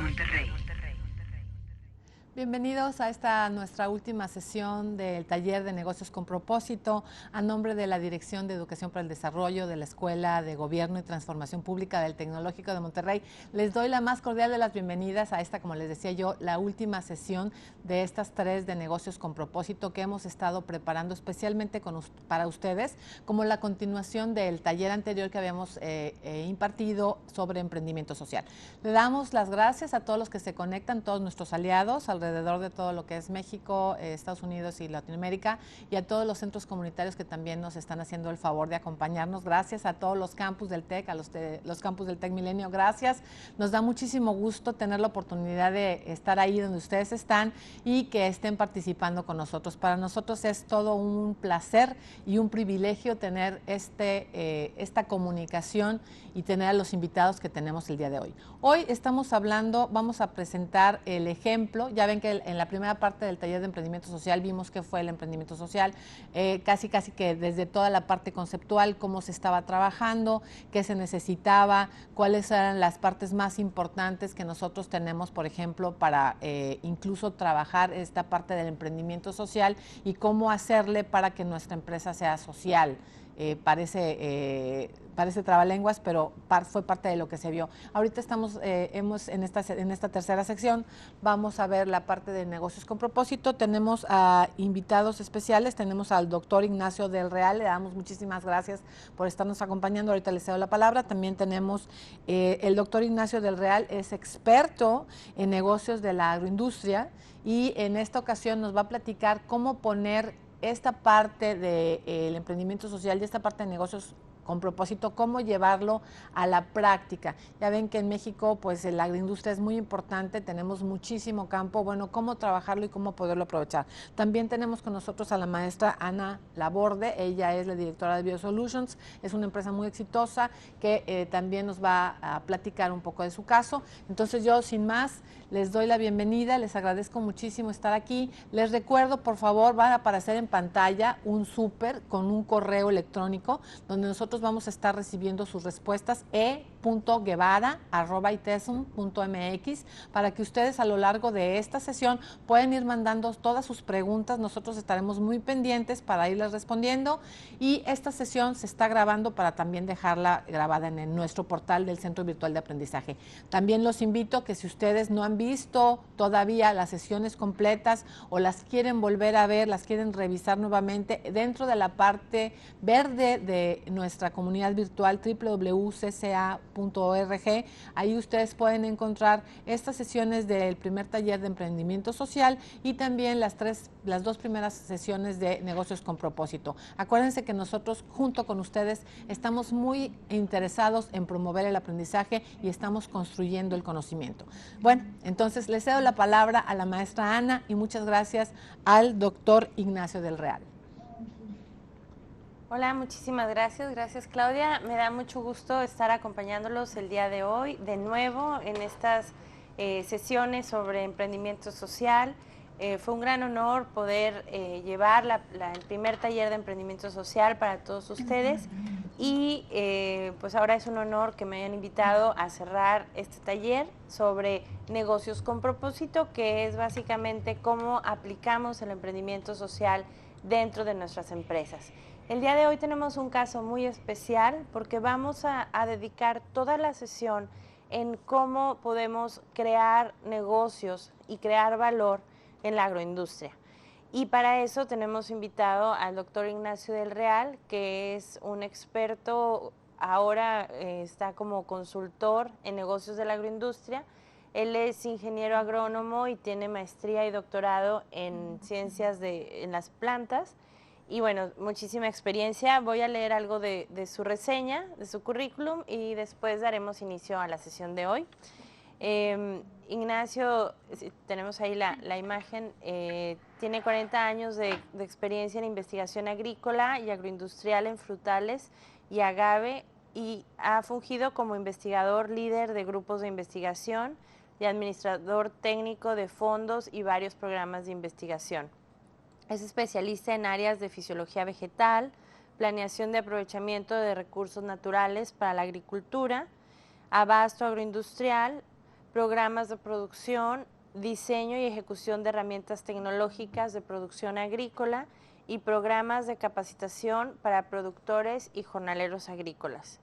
Monterrey. Bienvenidos a esta nuestra última sesión del taller de negocios con propósito a nombre de la Dirección de Educación para el Desarrollo de la Escuela de Gobierno y Transformación Pública del Tecnológico de Monterrey. Les doy la más cordial de las bienvenidas a esta, como les decía yo, la última sesión de estas 3 de negocios con propósito que hemos estado preparando especialmente para ustedes como la continuación del taller anterior que habíamos impartido sobre emprendimiento social. Le damos las gracias a todos los que se conectan, todos nuestros aliados alrededor de todo lo que es México, Estados Unidos y Latinoamérica, y a todos los centros comunitarios que también nos están haciendo el favor de acompañarnos. Gracias a todos los campus del TEC, a los campus del TEC Milenio, gracias. Nos da muchísimo gusto tener la oportunidad de estar ahí donde ustedes están y que estén participando con nosotros. Para nosotros es todo un placer y un privilegio tener esta comunicación y tener a los invitados que tenemos el día de hoy. Hoy vamos a presentar el ejemplo. Ya ven que en la primera parte del taller de emprendimiento social vimos qué fue el emprendimiento social, casi que desde toda la parte conceptual, cómo se estaba trabajando, qué se necesitaba, cuáles eran las partes más importantes que nosotros tenemos, por ejemplo, para incluso trabajar esta parte del emprendimiento social y cómo hacerle para que nuestra empresa sea social. Parece trabalenguas, pero fue parte de lo que se vio. Ahorita en esta tercera sección, vamos a ver la parte de negocios con propósito. Tenemos a invitados especiales, tenemos al doctor Ignacio del Real, le damos muchísimas gracias por estarnos acompañando, ahorita le cedo la palabra. También tenemos el doctor Ignacio del Real, es experto en negocios de la agroindustria y en esta ocasión nos va a platicar cómo poner esta parte del emprendimiento social y esta parte de negocios con propósito, cómo llevarlo a la práctica. Ya ven que en México, pues la agroindustria es muy importante, tenemos muchísimo campo, bueno, cómo trabajarlo y cómo poderlo aprovechar. También tenemos con nosotros a la maestra Ana Laborde, ella es la directora de BioSolutions, es una empresa muy exitosa que también nos va a platicar un poco de su caso. Entonces yo, sin más, les doy la bienvenida, les agradezco muchísimo estar aquí. Les recuerdo, por favor, van a aparecer en pantalla un súper con un correo electrónico donde nosotros vamos a estar recibiendo sus respuestas e.guevara@itesum.mx para que ustedes a lo largo de esta sesión pueden ir mandando todas sus preguntas. Nosotros estaremos muy pendientes para irles respondiendo y esta sesión se está grabando para también dejarla grabada en nuestro portal del Centro Virtual de Aprendizaje. También los invito que si ustedes no han visto todavía las sesiones completas o las quieren volver a ver, las quieren revisar nuevamente, dentro de la parte verde de nuestra comunidad virtual www.cca.org, ahí ustedes pueden encontrar estas sesiones del primer taller de emprendimiento social y también las 2 primeras sesiones de negocios con propósito. Acuérdense que nosotros junto con ustedes estamos muy interesados en promover el aprendizaje y estamos construyendo el conocimiento. Bueno, entonces le cedo la palabra a la maestra Ana y muchas gracias al doctor Ignacio del Real. Hola, muchísimas gracias. Gracias, Claudia. Me da mucho gusto estar acompañándolos el día de hoy, de nuevo, en estas sesiones sobre emprendimiento social. Fue un gran honor poder llevar el primer taller de emprendimiento social para todos ustedes y pues ahora es un honor que me hayan invitado a cerrar este taller sobre negocios con propósito, que es básicamente cómo aplicamos el emprendimiento social dentro de nuestras empresas. El día de hoy tenemos un caso muy especial porque vamos a dedicar toda la sesión en cómo podemos crear negocios y crear valor en la agroindustria. Y para eso tenemos invitado al doctor Ignacio del Real, que es un experto, ahora está como consultor en negocios de la agroindustria. Él es ingeniero agrónomo y tiene maestría y doctorado en ciencias en las plantas. Y bueno, muchísima experiencia. Voy a leer algo de su reseña, de su currículum, y después daremos inicio a la sesión de hoy. Ignacio, tenemos ahí la imagen, tiene 40 años de experiencia en investigación agrícola y agroindustrial en frutales y agave, y ha fungido como investigador líder de grupos de investigación y administrador técnico de fondos y varios programas de investigación. Es especialista en áreas de fisiología vegetal, planeación de aprovechamiento de recursos naturales para la agricultura, abasto agroindustrial, programas de producción, diseño y ejecución de herramientas tecnológicas de producción agrícola y programas de capacitación para productores y jornaleros agrícolas.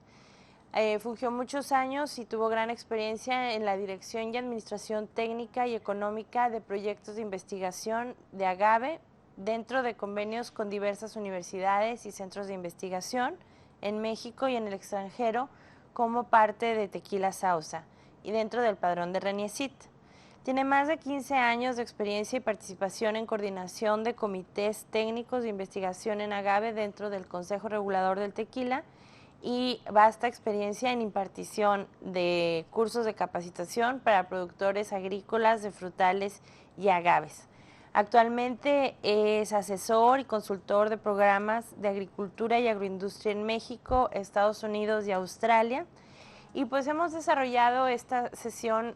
Fungió muchos años y tuvo gran experiencia en la dirección y administración técnica y económica de proyectos de investigación de agave dentro de convenios con diversas universidades y centros de investigación en México y en el extranjero como parte de Tequila Sauza y dentro del padrón de RENIECIT. Tiene más de 15 años de experiencia y participación en coordinación de comités técnicos de investigación en agave dentro del Consejo Regulador del Tequila y vasta experiencia en impartición de cursos de capacitación para productores agrícolas de frutales y agaves. Actualmente es asesor y consultor de programas de agricultura y agroindustria en México, Estados Unidos y Australia. Y pues hemos desarrollado esta sesión,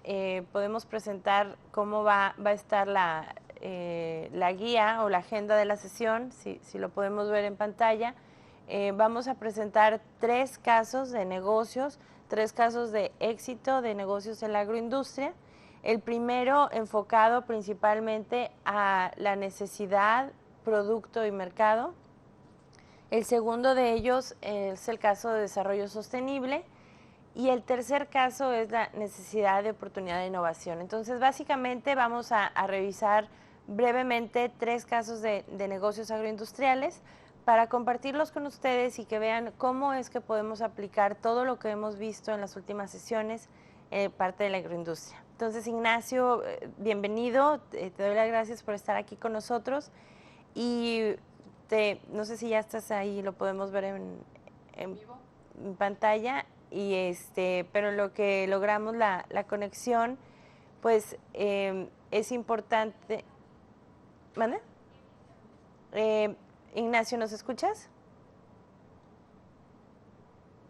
podemos presentar cómo va a estar la guía o la agenda de la sesión, si lo podemos ver en pantalla. Vamos a presentar 3 casos de negocios, 3 casos de éxito de negocios en la agroindustria. El primero enfocado principalmente a la necesidad, producto y mercado. El segundo de ellos es el caso de desarrollo sostenible. Y el tercer caso es la necesidad de oportunidad de innovación. Entonces, básicamente vamos a revisar brevemente 3 casos de negocios agroindustriales para compartirlos con ustedes y que vean cómo es que podemos aplicar todo lo que hemos visto en las últimas sesiones parte de la agroindustria. Entonces, Ignacio, bienvenido, te doy las gracias por estar aquí con nosotros y no sé si ya estás ahí, lo podemos ver en pantalla. Y pero en lo que logramos la conexión, pues es importante. ¿Mande? Ignacio, ¿nos escuchas?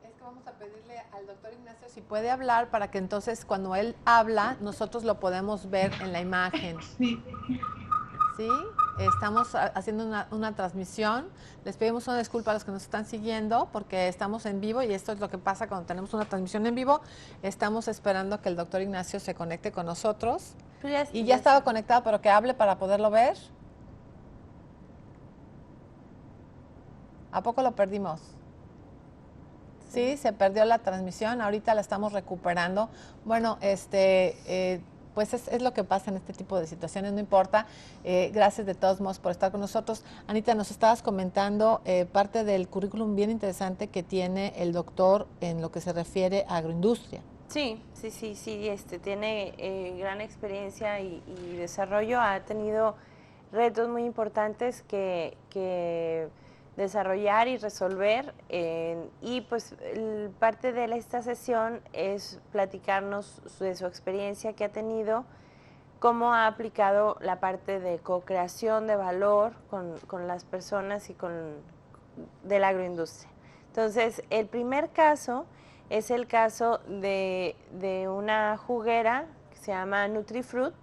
Es que vamos a pedirle al doctor Ignacio si puede hablar para que entonces cuando él habla, nosotros lo podemos ver en la imagen. Sí. ¿Sí? Estamos haciendo una transmisión. Les pedimos una disculpa a los que nos están siguiendo porque estamos en vivo y esto es lo que pasa cuando tenemos una transmisión en vivo. Estamos esperando que el doctor Ignacio se conecte con nosotros. Y ya estaba conectado, pero que hable para poderlo ver. ¿A poco lo perdimos? Sí, se perdió la transmisión. Ahorita la estamos recuperando. Bueno, pues es lo que pasa en este tipo de situaciones, no importa. Gracias de todos modos por estar con nosotros. Anita, nos estabas comentando parte del currículum bien interesante que tiene el doctor en lo que se refiere a agroindustria. Sí, tiene gran experiencia y desarrollo. Ha tenido retos muy importantes que desarrollar y resolver y pues parte de esta sesión es platicarnos de su experiencia que ha tenido, cómo ha aplicado la parte de co-creación de valor con las personas y de la agroindustria. Entonces, el primer caso es el caso de una juguera que se llama NutriFruit.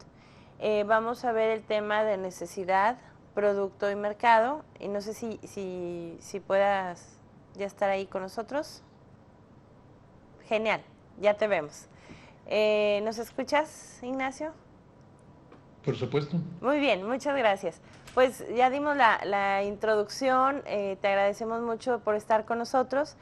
Vamos a ver el tema de necesidad, producto y mercado, y no sé si puedas ya estar ahí con nosotros. Genial, ya te vemos. ¿Nos escuchas, Ignacio? Por supuesto. Muy bien, muchas gracias. Pues ya dimos la introducción, te agradecemos mucho por estar con nosotros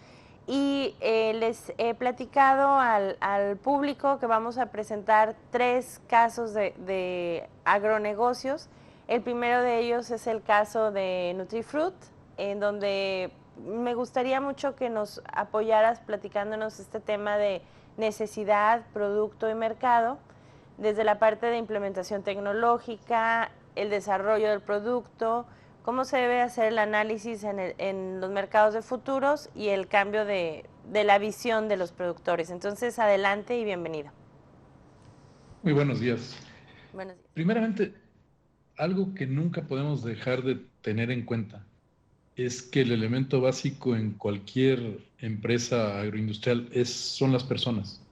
y les he platicado al público que vamos a presentar 3 casos de agronegocios. El primero de ellos es el caso de NutriFruit, en donde me gustaría mucho que nos apoyaras platicándonos este tema de necesidad, producto y mercado, desde la parte de implementación tecnológica, el desarrollo del producto, cómo se debe hacer el análisis en los mercados de futuros y el cambio de la visión de los productores. Entonces, adelante y bienvenido. Muy buenos días. Buenos días. Primeramente, algo que nunca podemos dejar de tener en cuenta es que el elemento básico en cualquier empresa agroindustrial son las personas.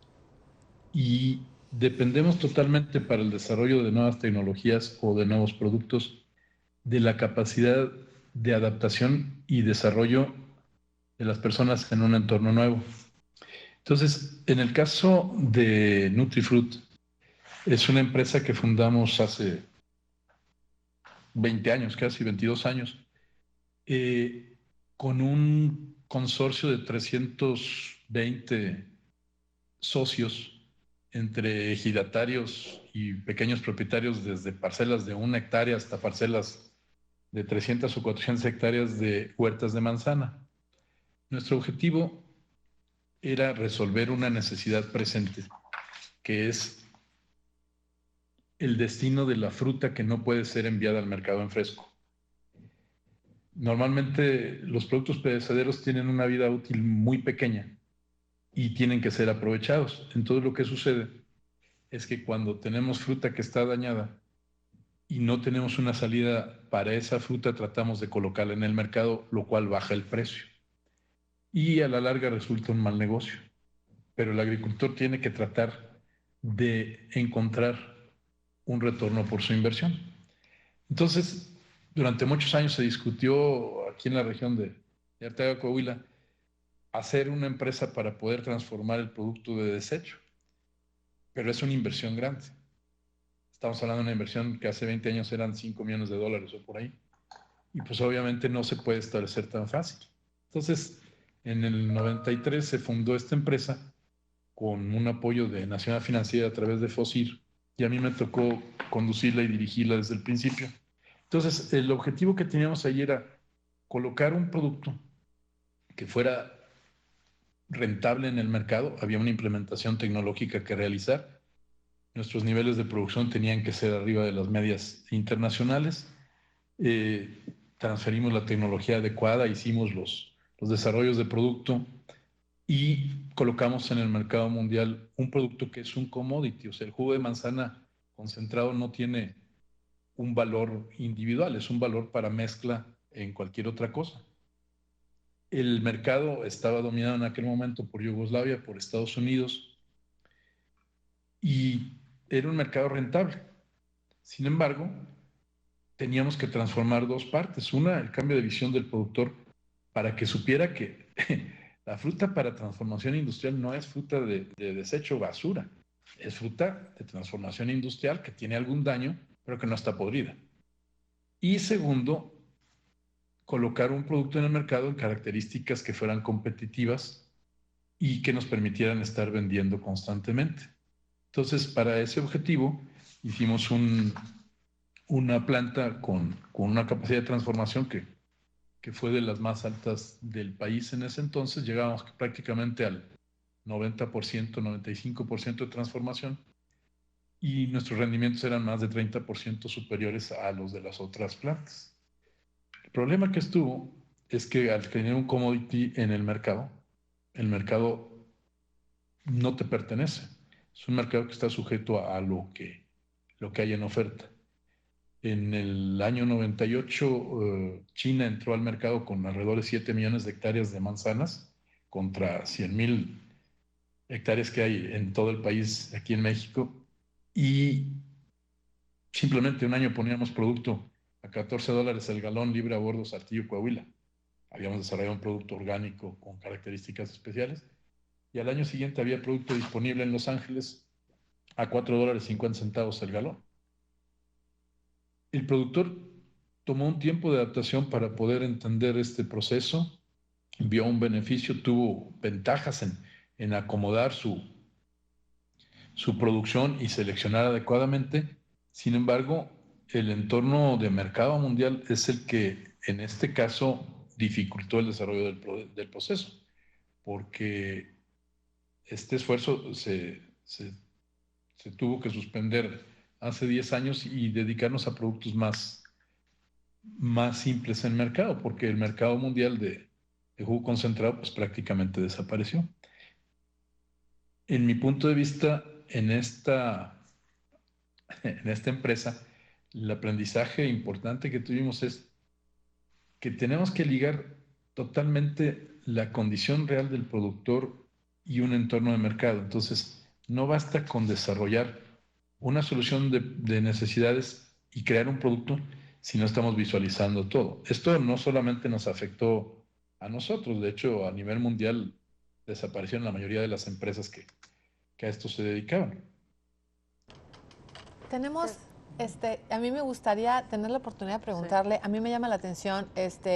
Y dependemos totalmente para el desarrollo de nuevas tecnologías o de nuevos productos de la capacidad de adaptación y desarrollo de las personas en un entorno nuevo. Entonces, en el caso de NutriFruit, Es una empresa que fundamos hace 20 años, casi 22 años, eh, con un consorcio de 320 socios entre ejidatarios y pequeños propietarios, desde parcelas de 1 hectárea hasta parcelas de 300 o 400 hectáreas de huertas de manzana. Nuestro objetivo era resolver una necesidad presente, que es el destino de la fruta que no puede ser enviada al mercado en fresco. Normalmente los productos perecederos tienen una vida útil muy pequeña y tienen que ser aprovechados. Entonces lo que sucede es que cuando tenemos fruta que está dañada y no tenemos una salida para esa fruta, tratamos de colocarla en el mercado, lo cual baja el precio. Y a la larga resulta un mal negocio. Pero el agricultor tiene que tratar de encontrar un retorno por su inversión. Entonces, durante muchos años se discutió aquí en la región de Arteaga, Coahuila, hacer una empresa para poder transformar el producto de desecho. Pero es una inversión grande. Estamos hablando de una inversión que hace 20 años eran $5 millones o por ahí. Y pues obviamente no se puede establecer tan fácil. Entonces, en el 93 se fundó esta empresa con un apoyo de Nacional Financiera a través de FOSIR, y a mí me tocó conducirla y dirigirla desde el principio. Entonces, el objetivo que teníamos ahí era colocar un producto que fuera rentable en el mercado. Había una implementación tecnológica que realizar. Nuestros niveles de producción tenían que ser arriba de las medias internacionales. Transferimos la tecnología adecuada, hicimos los desarrollos de producto y colocamos en el mercado mundial un producto que es un commodity. O sea, el jugo de manzana concentrado no tiene un valor individual, es un valor para mezcla en cualquier otra cosa. El mercado estaba dominado en aquel momento por Yugoslavia, por Estados Unidos, y era un mercado rentable. Sin embargo, teníamos que transformar dos partes. Una, el cambio de visión del productor para que supiera que la fruta para transformación industrial no es fruta de desecho o basura, es fruta de transformación industrial que tiene algún daño, pero que no está podrida. Y segundo, colocar un producto en el mercado en características que fueran competitivas y que nos permitieran estar vendiendo constantemente. Entonces, para ese objetivo, hicimos una planta con una capacidad de transformación que fue de las más altas del país en ese entonces. Llegábamos prácticamente al 90%, 95% de transformación, y nuestros rendimientos eran más de 30% superiores a los de las otras plantas. El problema que estuvo es que al tener un commodity en el mercado no te pertenece. Es un mercado que está sujeto a lo que hay en oferta. En el año 98, China entró al mercado con alrededor de 7 millones de hectáreas de manzanas contra 100,000 hectáreas que hay en todo el país, aquí en México, y simplemente un año poníamos producto a $14 el galón libre a bordo Saltillo, Coahuila. Habíamos desarrollado un producto orgánico con características especiales, y al año siguiente había producto disponible en Los Ángeles a $4.50 el galón. El productor tomó un tiempo de adaptación para poder entender este proceso, vio un beneficio, tuvo ventajas en acomodar su producción y seleccionar adecuadamente. Sin embargo, el entorno de mercado mundial es el que en este caso dificultó el desarrollo del proceso, porque este esfuerzo se tuvo que suspender hace 10 años y dedicarnos a productos más simples en el mercado, porque el mercado mundial de jugo concentrado pues prácticamente desapareció. En mi punto de vista, en esta empresa, el aprendizaje importante que tuvimos es que tenemos que ligar totalmente la condición real del productor y un entorno de mercado. Entonces, no basta con desarrollar una solución de necesidades y crear un producto si no estamos visualizando todo. Esto no solamente nos afectó a nosotros, de hecho, a nivel mundial desaparecieron la mayoría de las empresas que a esto se dedicaban. Tenemos, a mí me gustaría tener la oportunidad de preguntarle, a mí me llama la atención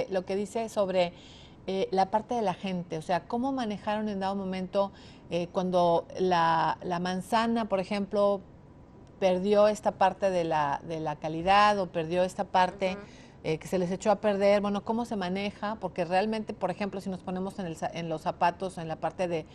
lo que dice sobre la parte de la gente, o sea, cómo manejaron en dado momento cuando la manzana, por ejemplo, perdió esta parte de la calidad o perdió esta parte que se les echó a perder, bueno, cómo se maneja, porque realmente, por ejemplo, si nos ponemos en los zapatos, en la parte de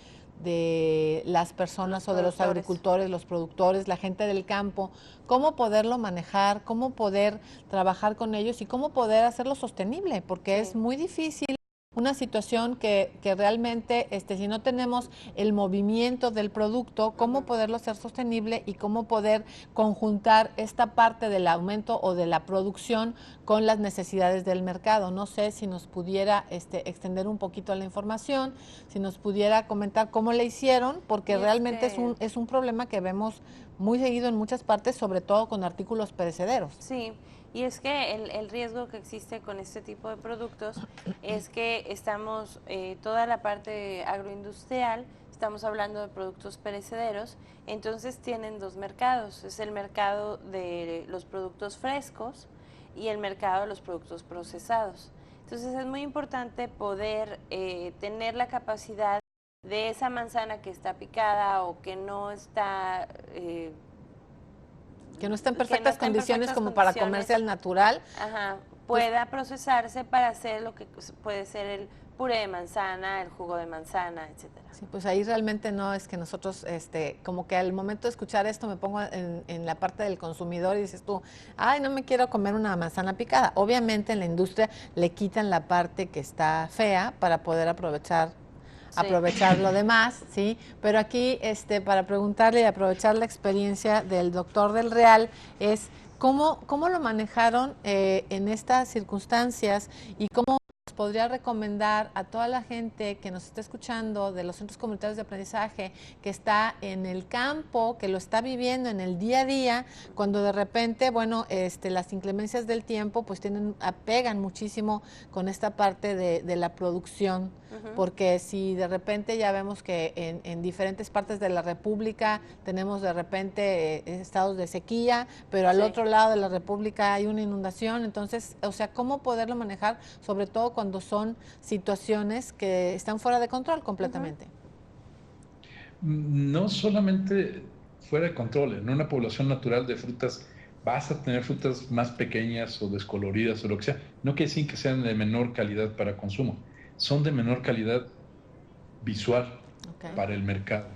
las personas o de los agricultores, los productores, la gente del campo, cómo poderlo manejar, cómo poder trabajar con ellos y cómo poder hacerlo sostenible, porque es muy difícil una situación que realmente, si no tenemos el movimiento del producto, cómo poderlo hacer sostenible y cómo poder conjuntar esta parte del aumento o de la producción con las necesidades del mercado. No sé si nos pudiera extender un poquito la información, si nos pudiera comentar cómo le hicieron, porque realmente es un problema que vemos muy seguido en muchas partes, sobre todo con artículos perecederos. Sí. Y es que el riesgo que existe con este tipo de productos es que estamos, toda la parte agroindustrial, estamos hablando de productos perecederos, entonces tienen dos mercados, es el mercado de los productos frescos y el mercado de los productos procesados. Entonces es muy importante poder tener la capacidad de esa manzana que está picada o que no está... que no está en perfectas condiciones como para comerse al natural. Ajá, pueda procesarse para hacer lo que puede ser el puré de manzana, el jugo de manzana, etcétera. Sí, pues ahí realmente no es que nosotros, como que al momento de escuchar esto me pongo en la parte del consumidor y dices tú, ay, no me quiero comer una manzana picada. Obviamente en la industria le quitan la parte que está fea para poder aprovechar lo demás, ¿sí? Pero aquí, para preguntarle y aprovechar la experiencia del doctor del Real, es cómo lo manejaron en estas circunstancias y cómo nos podría recomendar a toda la gente que nos está escuchando de los centros comunitarios de aprendizaje, que está en el campo, que lo está viviendo en el día a día, cuando de repente, bueno, las inclemencias del tiempo pues pegan muchísimo con esta parte de la producción, porque si de repente ya vemos que en diferentes partes de la República tenemos de repente estados de sequía, pero al otro lado de la República hay una inundación, entonces, o sea, ¿cómo poderlo manejar? Sobre todo cuando son situaciones que están fuera de control completamente. No solamente fuera de control, en una población natural de frutas vas a tener frutas más pequeñas o descoloridas o lo que sea. No quiere decir que sean de menor calidad para consumo, son de menor calidad visual para el mercado.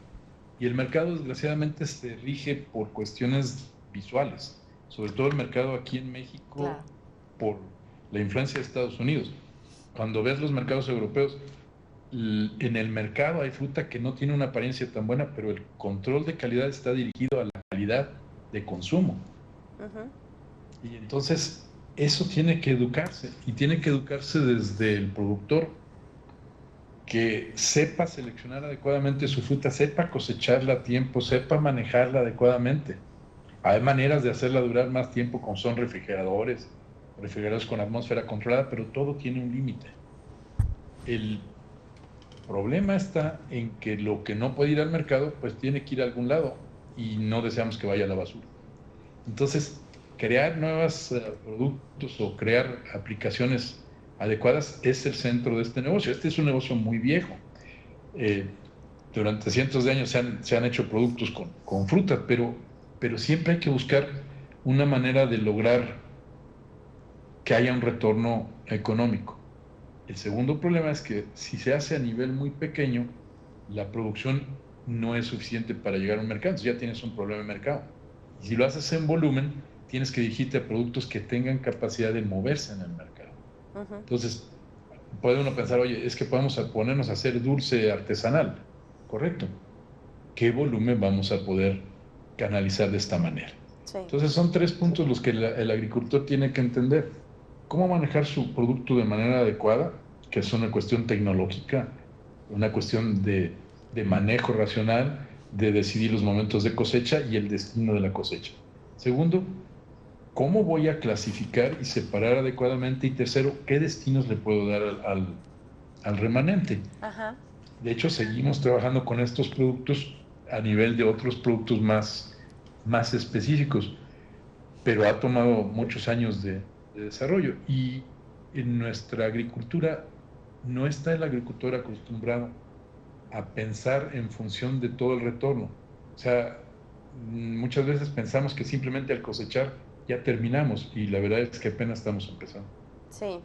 Y el mercado desgraciadamente se rige por cuestiones visuales, sobre todo el mercado aquí en México, por la influencia de Estados Unidos. Cuando ves los mercados europeos, en el mercado hay fruta que no tiene una apariencia tan buena, pero el control de calidad está dirigido a la calidad de consumo. Y entonces eso tiene que educarse, y tiene que educarse desde el productor, que sepa seleccionar adecuadamente su fruta, sepa cosecharla a tiempo, sepa manejarla adecuadamente. Hay maneras de hacerla durar más tiempo, como son refrigeradores con atmósfera controlada, pero todo tiene un límite. El problema está en que lo que no puede ir al mercado, pues tiene que ir a algún lado, y no deseamos que vaya a la basura. Entonces, crear nuevos productos o crear aplicaciones adecuadas es el centro de este negocio. Este es un negocio muy viejo. Durante cientos de años se han hecho productos con frutas, pero siempre hay que buscar una manera de lograr que haya un retorno económico. El segundo problema es que si se hace a nivel muy pequeño, la producción no es suficiente para llegar a un mercado, entonces ya tienes un problema de mercado. Y si lo haces en volumen, tienes que dirigirte a productos que tengan capacidad de moverse en el mercado. Entonces, puede uno pensar, oye, es que podemos ponernos a hacer dulce artesanal, ¿correcto? ¿Qué volumen vamos a poder canalizar de esta manera? Entonces, son 3 puntos los que el agricultor tiene que entender. Cómo manejar su producto de manera adecuada, que es una cuestión tecnológica, una cuestión de manejo racional, de decidir los momentos de cosecha y el destino de la cosecha. Segundo, ¿cómo voy a clasificar y separar adecuadamente? Y tercero, ¿qué destinos le puedo dar al remanente? De hecho, seguimos trabajando con estos productos a nivel de otros productos más específicos. pero ha tomado muchos años de desarrollo. Y en nuestra agricultura no está el agricultor acostumbrado a pensar en función de todo el retorno. O sea, muchas veces pensamos que simplemente al cosechar ya terminamos, y la verdad es que apenas estamos empezando. Sí.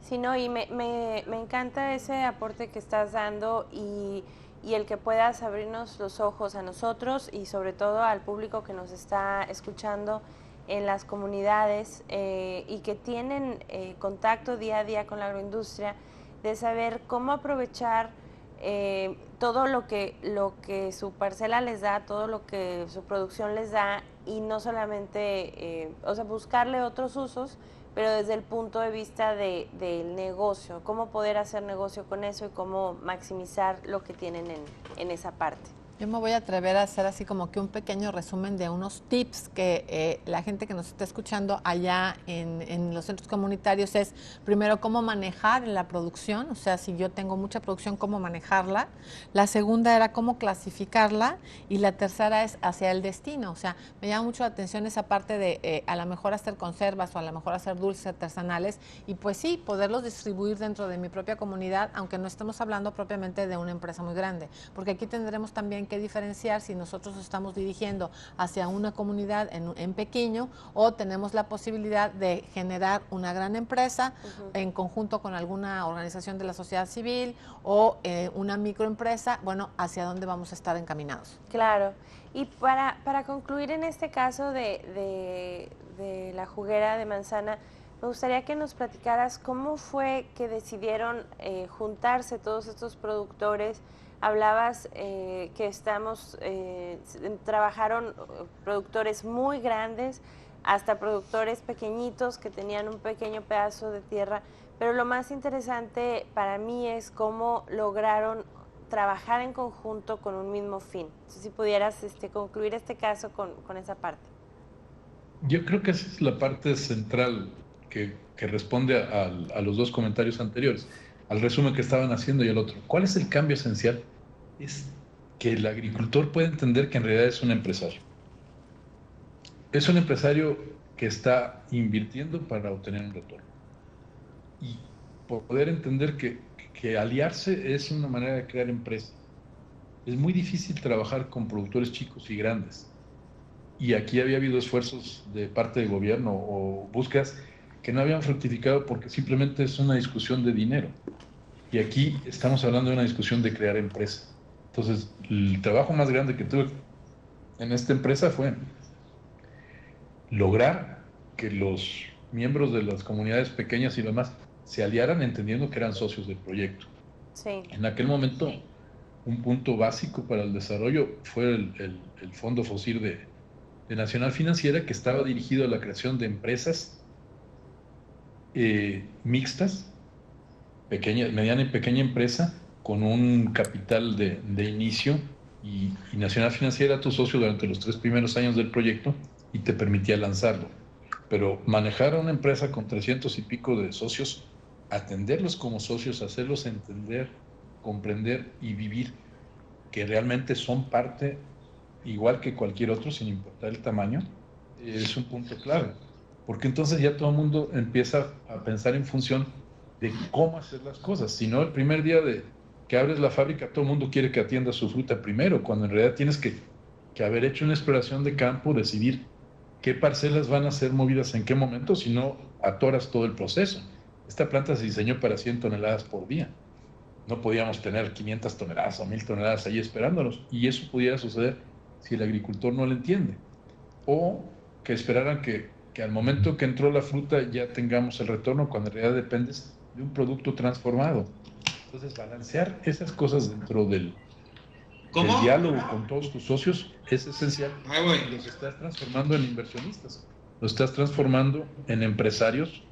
Sí, no, y me encanta ese aporte que estás dando y el que puedas abrirnos los ojos a nosotros y sobre todo al público que nos está escuchando en las comunidades y que tienen contacto día a día con la agroindustria, de saber cómo aprovechar todo lo que su parcela les da, todo lo que su producción les da, y no solamente, o sea, buscarle otros usos, pero desde el punto de vista del negocio, cómo poder hacer negocio con eso y cómo maximizar lo que tienen en esa parte. Yo me voy a atrever a hacer así como que un pequeño resumen de unos tips que la gente que nos está escuchando allá en los centros comunitarios es, primero, cómo manejar la producción, o sea, si yo tengo mucha producción, cómo manejarla. La segunda era cómo clasificarla, y la tercera es hacia el destino. O sea, me llama mucho la atención esa parte de a lo mejor hacer conservas o a lo mejor hacer dulces artesanales, y pues sí, poderlos distribuir dentro de mi propia comunidad, aunque no estemos hablando propiamente de una empresa muy grande, porque aquí tendremos también que diferenciar si nosotros estamos dirigiendo hacia una comunidad en pequeño, o tenemos la posibilidad de generar una gran empresa en conjunto con alguna organización de la sociedad civil o una microempresa. Bueno, hacia dónde vamos a estar encaminados. Claro. Y para concluir en este caso de la juguera de manzana, me gustaría que nos platicaras cómo fue que decidieron juntarse todos estos productores. Hablabas que trabajaron productores muy grandes hasta productores pequeñitos que tenían un pequeño pedazo de tierra, pero lo más interesante para mí es cómo lograron trabajar en conjunto con un mismo fin. Entonces, si pudieras concluir este caso con esa parte. Yo creo que esa es la parte central que responde a los dos comentarios anteriores, al resumen que estaban haciendo y al otro. ¿Cuál es el cambio esencial? Es que el agricultor puede entender que en realidad es un empresario. Es un empresario que está invirtiendo para obtener un retorno. Y poder entender que aliarse es una manera de crear empresas. Es muy difícil trabajar con productores chicos y grandes. Y aquí había habido esfuerzos de parte del gobierno o búsquedas que no habían fructificado porque simplemente es una discusión de dinero. Y aquí estamos hablando de una discusión de crear empresas. Entonces, el trabajo más grande que tuve en esta empresa fue lograr que los miembros de las comunidades pequeñas y demás se aliaran entendiendo que eran socios del proyecto. Sí. En aquel momento, un punto básico para el desarrollo fue el Fondo FOSIR de Nacional Financiera, que estaba dirigido a la creación de empresas mixtas, mediana y pequeña empresa, con un capital de inicio, y Nacional Financiera era tu socio durante los 3 primeros años del proyecto y te permitía lanzarlo. Pero manejar a una empresa con 300 y pico de socios, atenderlos como socios, hacerlos entender, comprender y vivir que realmente son parte igual que cualquier otro, sin importar el tamaño, es un punto clave. Porque entonces ya todo el mundo empieza a pensar en función de cómo hacer las cosas. Si no, el primer día que abres la fábrica, todo el mundo quiere que atiendas su fruta primero, cuando en realidad tienes que haber hecho una exploración de campo, decidir qué parcelas van a ser movidas en qué momento, si no atoras todo el proceso. Esta planta se diseñó para 100 toneladas por día. No podíamos tener 500 toneladas o 1000 toneladas ahí esperándonos, y eso pudiera suceder si el agricultor no lo entiende. O que esperaran que al momento que entró la fruta ya tengamos el retorno, cuando en realidad dependes de un producto transformado. Entonces, balancear esas cosas dentro del diálogo con todos tus socios es esencial. Los estás transformando en inversionistas, los estás transformando en empresarios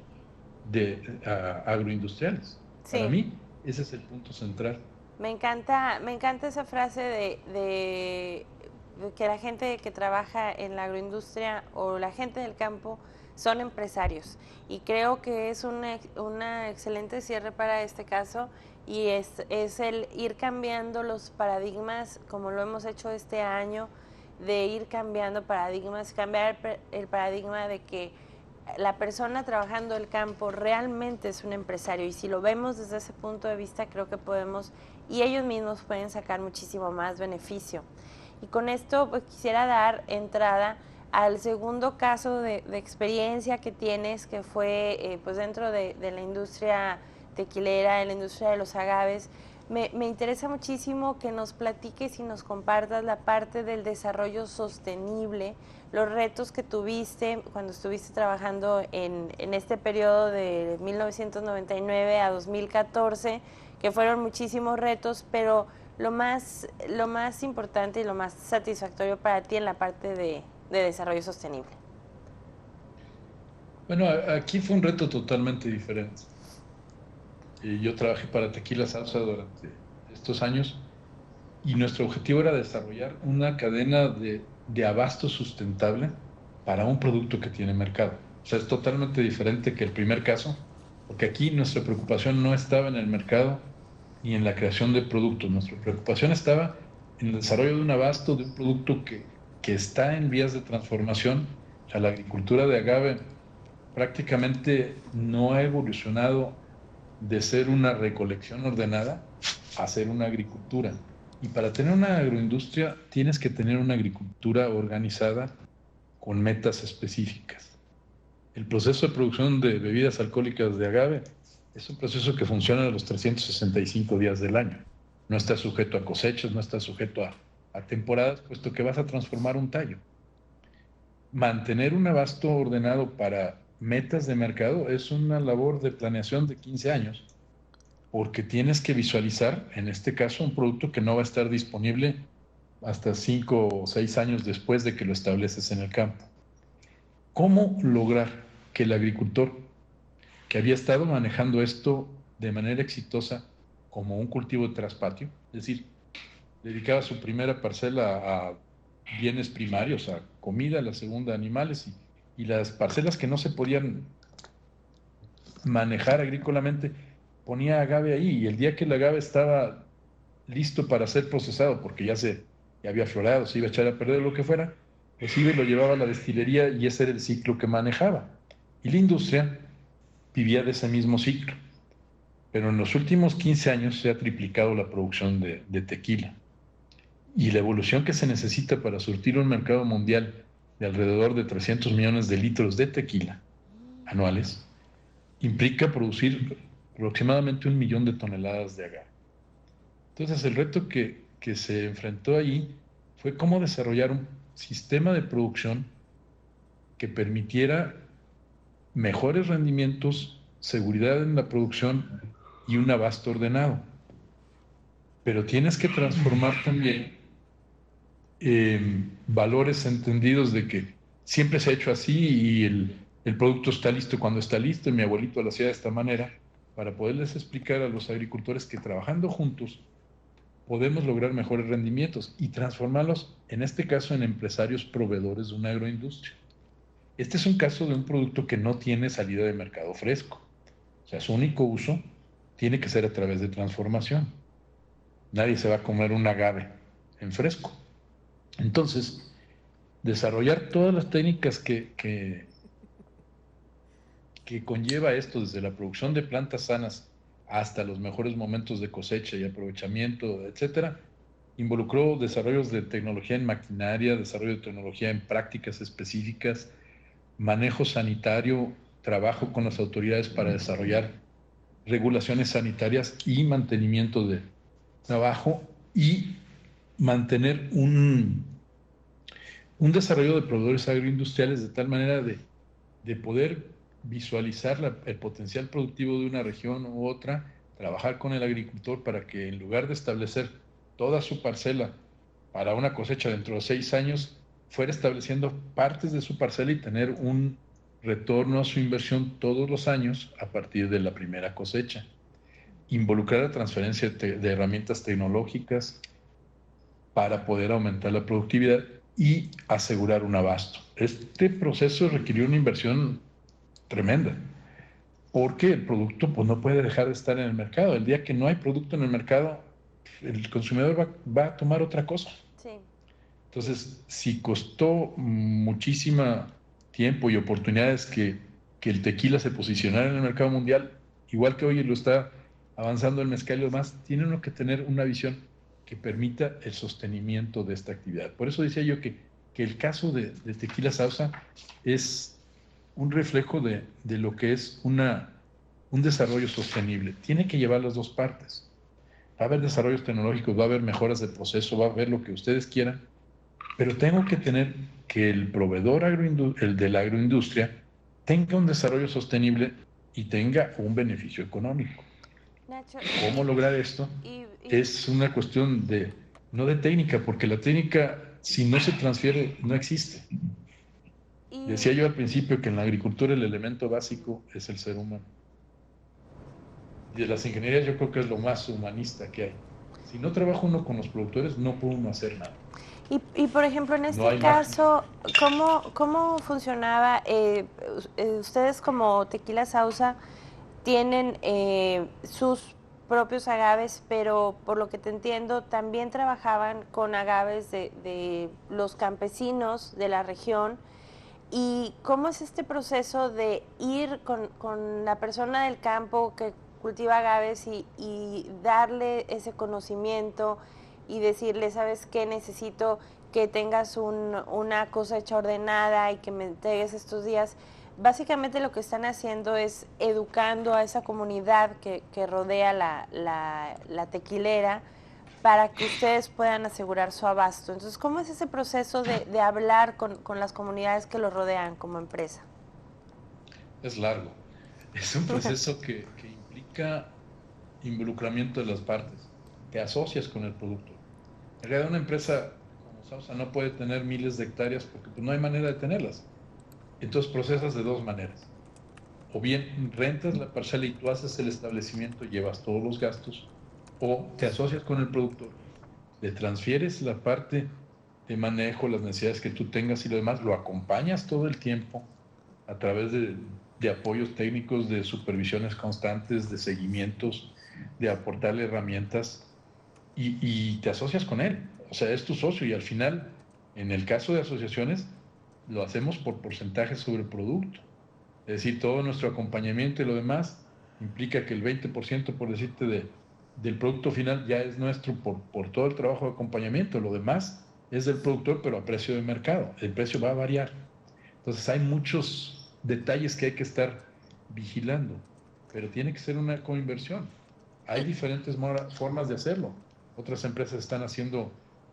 agroindustriales. Sí. Para mí, ese es el punto central. Me encanta esa frase de que la gente que trabaja en la agroindustria o la gente del campo son empresarios, y creo que es una excelente cierre para este caso, y es el ir cambiando los paradigmas como lo hemos hecho este año, de ir cambiando paradigmas, cambiar el paradigma de que la persona trabajando el campo realmente es un empresario, y si lo vemos desde ese punto de vista, creo que podemos, y ellos mismos pueden sacar muchísimo más beneficio. Y con esto pues quisiera dar entrada al segundo caso de experiencia que tienes, que fue pues dentro de la industria tequilera, en la industria de los agaves. Me interesa muchísimo que nos platiques y nos compartas la parte del desarrollo sostenible, los retos que tuviste cuando estuviste trabajando en este periodo de 1999 a 2014, que fueron muchísimos retos, pero lo más importante y lo más satisfactorio para ti en la parte de desarrollo sostenible. Bueno, aquí fue un reto totalmente diferente. Yo trabajé para Tequila Salsa durante estos años y nuestro objetivo era desarrollar una cadena de abasto sustentable para un producto que tiene mercado. O sea, es totalmente diferente que el primer caso, porque aquí nuestra preocupación no estaba en el mercado ni en la creación de productos. Nuestra preocupación estaba en el desarrollo de un abasto de un producto que está en vías de transformación. O sea, la agricultura de agave prácticamente no ha evolucionado de ser una recolección ordenada a ser una agricultura. Y para tener una agroindustria tienes que tener una agricultura organizada con metas específicas. El proceso de producción de bebidas alcohólicas de agave es un proceso que funciona a los 365 días del año. No está sujeto a cosechas, no está sujeto a temporadas, puesto que vas a transformar un tallo. Mantener un abasto ordenado para metas de mercado es una labor de planeación de 15 años, porque tienes que visualizar, en este caso, un producto que no va a estar disponible hasta 5 o 6 años después de que lo estableces en el campo. ¿Cómo lograr que el agricultor que había estado manejando esto de manera exitosa como un cultivo de traspatio, es decir, dedicaba su primera parcela a bienes primarios, a comida, la segunda a animales, y las parcelas que no se podían manejar agrícolamente, ponía agave ahí, y el día que el agave estaba listo para ser procesado, porque ya había florado, se iba a echar a perder lo que fuera, pues iba y lo llevaba a la destilería, y ese era el ciclo que manejaba. Y la industria vivía de ese mismo ciclo. Pero en los últimos 15 años se ha triplicado la producción de tequila. Y la evolución que se necesita para surtir un mercado mundial de alrededor de 300 millones de litros de tequila anuales implica producir aproximadamente 1 millón de toneladas de agave. Entonces el reto que se enfrentó allí fue cómo desarrollar un sistema de producción que permitiera mejores rendimientos, seguridad en la producción y un abasto ordenado. Pero tienes que transformar también valores entendidos de que siempre se ha hecho así y el producto está listo cuando está listo, y mi abuelito lo hacía de esta manera, para poderles explicar a los agricultores que trabajando juntos podemos lograr mejores rendimientos y transformarlos, en este caso, en empresarios proveedores de una agroindustria. Este es un caso de un producto que no tiene salida de mercado fresco. O sea, su único uso tiene que ser a través de transformación. Nadie se va a comer un agave en fresco. Entonces, desarrollar todas las técnicas que conlleva esto, desde la producción de plantas sanas hasta los mejores momentos de cosecha y aprovechamiento, etcétera, involucró desarrollos de tecnología en maquinaria, desarrollo de tecnología en prácticas específicas, manejo sanitario, trabajo con las autoridades para desarrollar regulaciones sanitarias y mantenimiento de trabajo, y mantener un desarrollo de proveedores agroindustriales de tal manera de poder visualizar el potencial productivo de una región u otra, trabajar con el agricultor para que, en lugar de establecer toda su parcela para una cosecha dentro de 6 años, fuera estableciendo partes de su parcela y tener un retorno a su inversión todos los años a partir de la primera cosecha. Involucrar la transferencia de herramientas tecnológicas para poder aumentar la productividad y asegurar un abasto. Este proceso requirió una inversión tremenda, porque el producto pues no puede dejar de estar en el mercado. El día que no hay producto en el mercado, el consumidor va a tomar otra cosa. Sí. Entonces, si costó muchísimo tiempo y oportunidades que el tequila se posicionara en el mercado mundial, igual que hoy lo está avanzando el mezcal y lo demás, tiene uno que tener una visión que permita el sostenimiento de esta actividad. Por eso decía yo que el caso de Tequila Sauza es un reflejo de lo que es un desarrollo sostenible. Tiene que llevar las dos partes. Va a haber desarrollos tecnológicos, va a haber mejoras de proceso, va a haber lo que ustedes quieran, pero tengo que tener que el proveedor el de la agroindustria tenga un desarrollo sostenible y tenga un beneficio económico. Nacho, ¿Cómo lograr esto? Es una cuestión no de técnica, porque la técnica, si no se transfiere, no existe. Decía yo al principio que en la agricultura el elemento básico es el ser humano. Y de las ingenierías yo creo que es lo más humanista que hay. Si no trabaja uno con los productores, no puede uno hacer nada. Y por ejemplo, en este No caso, ¿cómo funcionaba? Ustedes como Tequila Sauza tienen sus propios agaves, pero por lo que te entiendo, también trabajaban con agaves de los campesinos de la región. ¿Y cómo es este proceso de ir con la persona del campo que cultiva agaves y darle ese conocimiento y decirle, ¿sabes qué? Necesito que tengas una cosecha ordenada y que me entregues estos días? Básicamente lo que están haciendo es educando a esa comunidad que rodea la tequilera para que ustedes puedan asegurar su abasto. Entonces, ¿cómo es ese proceso de hablar con las comunidades que lo rodean como empresa? Es largo. Es un proceso que implica involucramiento de las partes. Te asocias con el producto. En realidad, una empresa como Sausa no puede tener miles de hectáreas porque pues, no hay manera de tenerlas. Entonces procesas de dos maneras. O bien rentas la parcela y tú haces el establecimiento, llevas todos los gastos, o te asocias con el productor, le transfieres la parte de manejo, las necesidades que tú tengas y lo demás, lo acompañas todo el tiempo a través de apoyos técnicos, de supervisiones constantes, de seguimientos, de aportarle herramientas y te asocias con él. O sea, es tu socio y al final, en el caso de asociaciones, lo hacemos por porcentaje sobre el producto. Es decir, todo nuestro acompañamiento y lo demás implica que el 20%, por decirte, del producto final ya es nuestro por todo el trabajo de acompañamiento. Lo demás es del productor, pero a precio de mercado. El precio va a variar. Entonces hay muchos detalles que hay que estar vigilando, pero tiene que ser una coinversión. Hay diferentes formas de hacerlo. Otras empresas están haciendo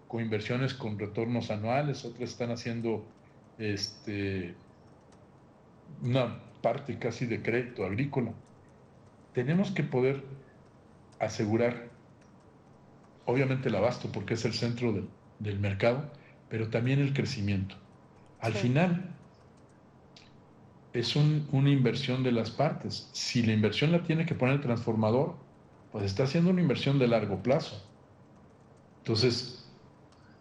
coinversiones con retornos anuales, otras están haciendo una parte casi de crédito agrícola. Tenemos que poder asegurar, obviamente, el abasto, porque es el centro del mercado, pero también el crecimiento. Al final, es una inversión de las partes. Si la inversión la tiene que poner el transformador, pues está haciendo una inversión de largo plazo. Entonces,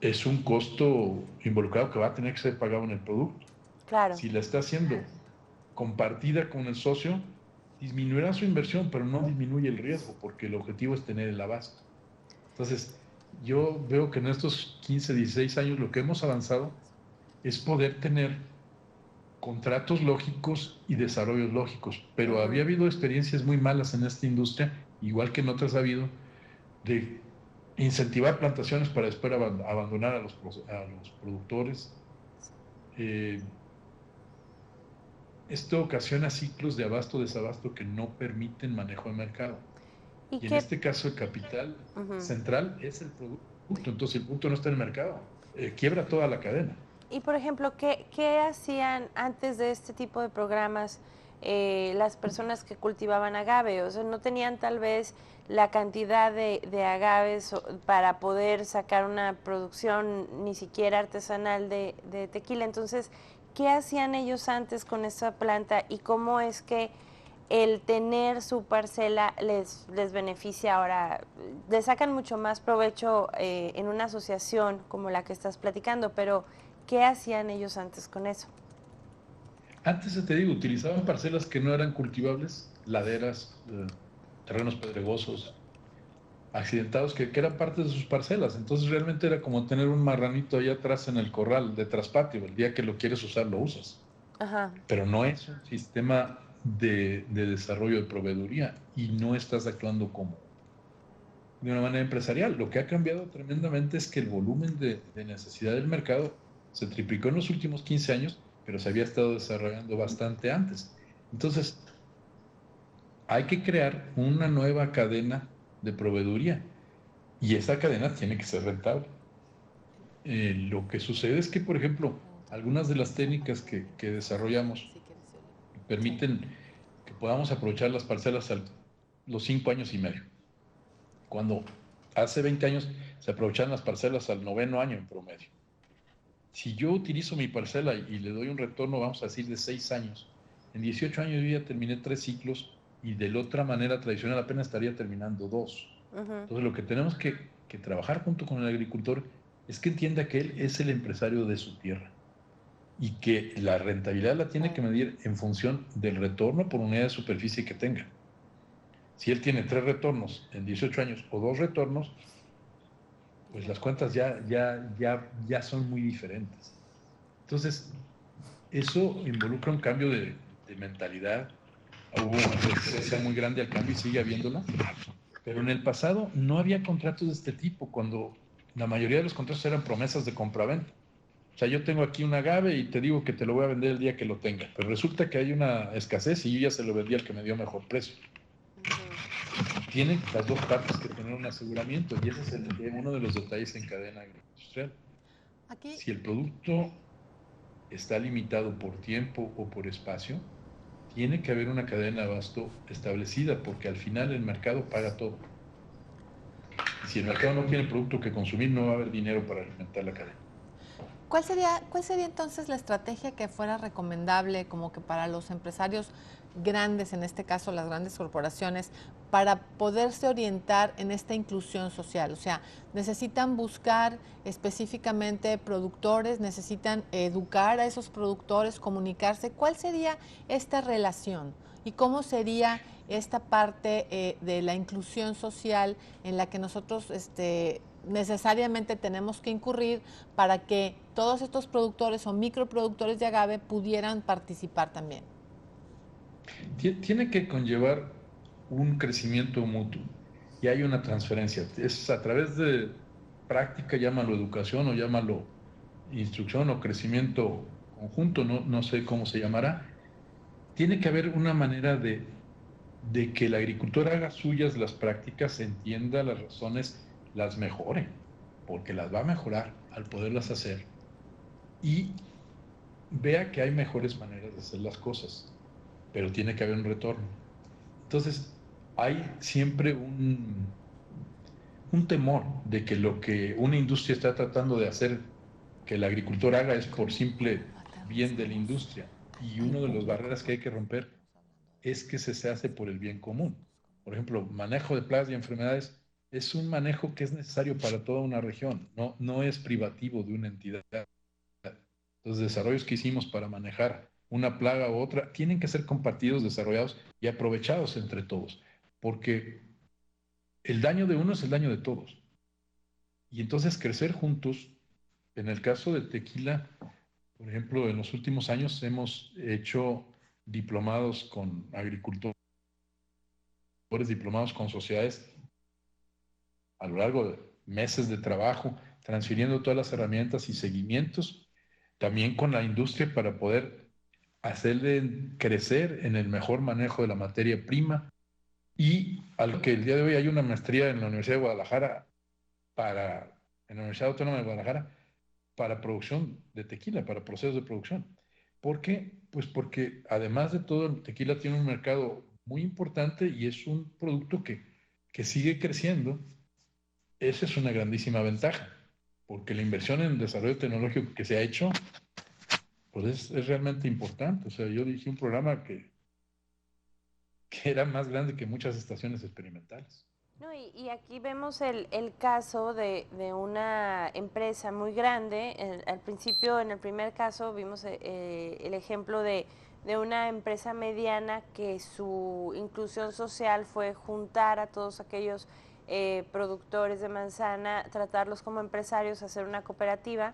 es un costo involucrado que va a tener que ser pagado en el producto. Claro. Si la está haciendo compartida con el socio, disminuirá su inversión, pero no disminuye el riesgo, porque el objetivo es tener el abasto. Entonces, yo veo que en estos 15, 16 años lo que hemos avanzado es poder tener contratos lógicos y desarrollos lógicos, pero había habido experiencias muy malas en esta industria, igual que en otras ha habido, de incentivar plantaciones para después abandonar a los productores. Esto ocasiona ciclos de abasto-desabasto que no permiten manejo de mercado. Y en este caso el capital central es el producto, entonces el producto no está en el mercado, quiebra toda la cadena. Y por ejemplo, ¿qué hacían antes de este tipo de programas las personas que cultivaban agave? O sea, no tenían tal vez la cantidad de agaves para poder sacar una producción ni siquiera artesanal de tequila. Entonces, ¿qué hacían ellos antes con esa planta y cómo es que el tener su parcela les beneficia ahora? Le sacan mucho más provecho en una asociación como la que estás platicando, pero ¿qué hacían ellos antes con eso? Antes, te digo, utilizaban parcelas que no eran cultivables, laderas, terrenos pedregosos. accidentados que eran parte de sus parcelas. Entonces realmente era como tener un marranito allá atrás en el corral de traspatio. El día que lo quieres usar, lo usas. Ajá. Pero no es un sistema de desarrollo de proveeduría y no estás actuando como de una manera empresarial. Lo que ha cambiado tremendamente es que el volumen de necesidad del mercado se triplicó en los últimos 15 años, pero se había estado desarrollando bastante antes. Entonces, hay que crear una nueva cadena de proveeduría y esa cadena tiene que ser rentable. Lo que sucede es que, por ejemplo, algunas de las técnicas que desarrollamos permiten que podamos aprovechar las parcelas a los 5 años y medio. Cuando hace 20 años se aprovechaban las parcelas al 9º año en promedio. Si yo utilizo mi parcela y le doy un retorno, vamos a decir, de 6 años, en 18 años yo ya terminé 3 ciclos y de la otra manera tradicional apenas estaría terminando 2. Entonces lo que tenemos que trabajar junto con el agricultor es que entienda que él es el empresario de su tierra y que la rentabilidad la tiene que medir en función del retorno por unidad de superficie que tenga. Si él tiene 3 retornos en 18 años o 2 retornos, pues las cuentas ya son muy diferentes. Entonces, eso involucra un cambio de mentalidad. Hubo una resistencia muy grande al cambio y sigue habiéndola. Pero en el pasado no había contratos de este tipo, cuando la mayoría de los contratos eran promesas de compraventa. O sea, yo tengo aquí un agave y te digo que te lo voy a vender el día que lo tenga, pero resulta que hay una escasez y yo ya se lo vendí al que me dio mejor precio. Tienen las dos partes que tener un aseguramiento y ese es uno de los detalles en cadena agroindustrial. Aquí. Si el producto está limitado por tiempo o por espacio, tiene que haber una cadena de abasto establecida, porque al final el mercado paga todo. Y si el mercado no tiene producto que consumir, no va a haber dinero para alimentar la cadena. ¿Cuál sería entonces la estrategia que fuera recomendable como que para los empresarios grandes, en este caso las grandes corporaciones, para poderse orientar en esta inclusión social? O sea, necesitan buscar específicamente productores, necesitan educar a esos productores, comunicarse. ¿Cuál sería esta relación y cómo sería esta parte de la inclusión social en la que nosotros necesariamente tenemos que incurrir para que todos estos productores o microproductores de agave pudieran participar también? Tiene que conllevar un crecimiento mutuo y hay una transferencia. Es a través de práctica, llámalo educación o llámalo instrucción o crecimiento conjunto, no sé cómo se llamará. Tiene que haber una manera de que el agricultor haga suyas las prácticas, entienda las razones, las mejore, porque las va a mejorar al poderlas hacer y vea que hay mejores maneras de hacer las cosas, pero tiene que haber un retorno. Entonces, hay siempre un temor de que lo que una industria está tratando de hacer que el agricultor haga es por simple bien de la industria. Y una de las barreras que hay que romper es que se hace por el bien común. Por ejemplo, manejo de plagas y enfermedades es un manejo que es necesario para toda una región, no es privativo de una entidad. Los desarrollos que hicimos para manejar una plaga u otra tienen que ser compartidos, desarrollados y aprovechados entre todos, porque el daño de uno es el daño de todos. Y entonces crecer juntos, en el caso del tequila, por ejemplo, en los últimos años hemos hecho diplomados con agricultores, diplomados con sociedades a lo largo de meses de trabajo, transfiriendo todas las herramientas y seguimientos, también con la industria para poder hacerle crecer en el mejor manejo de la materia prima. Y al que el día de hoy hay una maestría en la Universidad de Guadalajara, en la Universidad Autónoma de Guadalajara, para producción de tequila, para procesos de producción. ¿Por qué? Pues porque además de todo, el tequila tiene un mercado muy importante y es un producto que sigue creciendo. Esa es una grandísima ventaja, porque la inversión en desarrollo tecnológico que se ha hecho, pues es realmente importante. O sea, yo dirigí un programa que era más grande que muchas estaciones experimentales. No, y aquí vemos el caso de una empresa muy grande. Al principio, en el primer caso, vimos el ejemplo de una empresa mediana que su inclusión social fue juntar a todos aquellos productores de manzana, tratarlos como empresarios, hacer una cooperativa.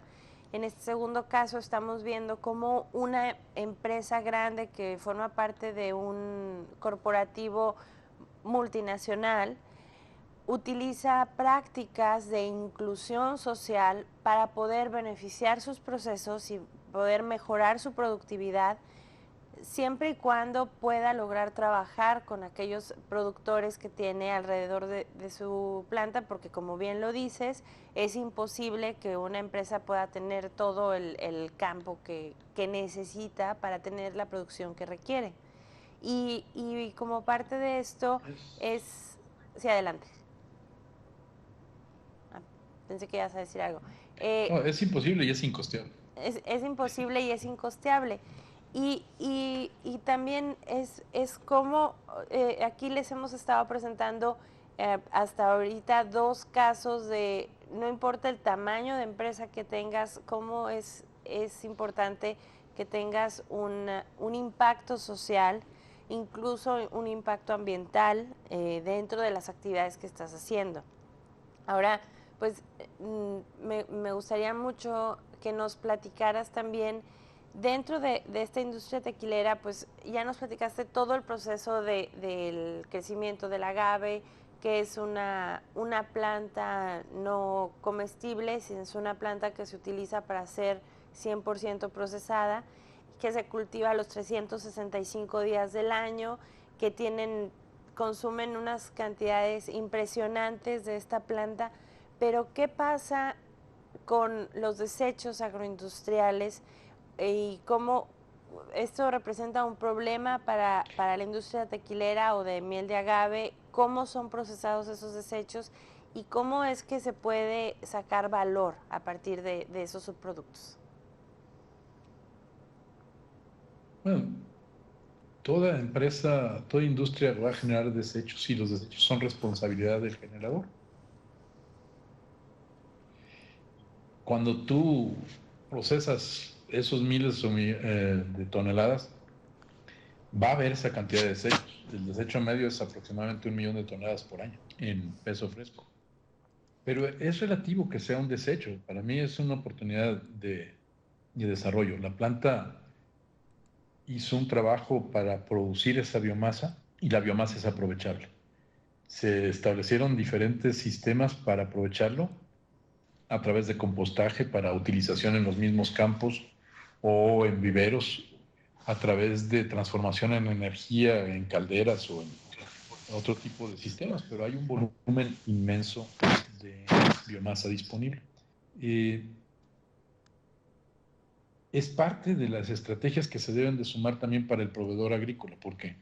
En este segundo caso estamos viendo cómo una empresa grande que forma parte de un corporativo multinacional utiliza prácticas de inclusión social para poder beneficiar sus procesos y poder mejorar su productividad, siempre y cuando pueda lograr trabajar con aquellos productores que tiene alrededor de su planta, porque como bien lo dices, es imposible que una empresa pueda tener todo el campo que necesita para tener la producción que requiere. Y como parte de esto es... Sí, adelante. Pensé que ibas a decir algo. No, es imposible y es incosteable. Es imposible y es incosteable. Y también es como aquí les hemos estado presentando hasta ahorita 2 casos de, no importa el tamaño de empresa que tengas, cómo es importante que tengas un impacto social, incluso un impacto ambiental dentro de las actividades que estás haciendo. Ahora, pues me gustaría mucho que nos platicaras también dentro de esta industria tequilera, pues ya nos platicaste todo el proceso del crecimiento del agave, que es una planta no comestible, sino es una planta que se utiliza para ser 100% procesada, que se cultiva los 365 días del año, que consumen unas cantidades impresionantes de esta planta. Pero ¿qué pasa con los desechos agroindustriales y cómo esto representa un problema para la industria tequilera o de miel de agave? ¿Cómo son procesados esos desechos y cómo es que se puede sacar valor a partir de esos subproductos? Bueno, toda empresa, toda industria va a generar desechos y los desechos son responsabilidad del generador. Cuando tú procesas esos miles de toneladas, va a haber esa cantidad de desechos. El desecho medio es aproximadamente 1 millón de toneladas por año en peso fresco. Pero es relativo que sea un desecho. Para mí es una oportunidad de desarrollo. La planta hizo un trabajo para producir esa biomasa y la biomasa es aprovechable. Se establecieron diferentes sistemas para aprovecharlo a través de compostaje para utilización en los mismos campos o en viveros, a través de transformación en energía en calderas o en otro tipo de sistemas, pero hay un volumen inmenso de biomasa disponible. Es parte de las estrategias que se deben de sumar también para el proveedor agrícola, porque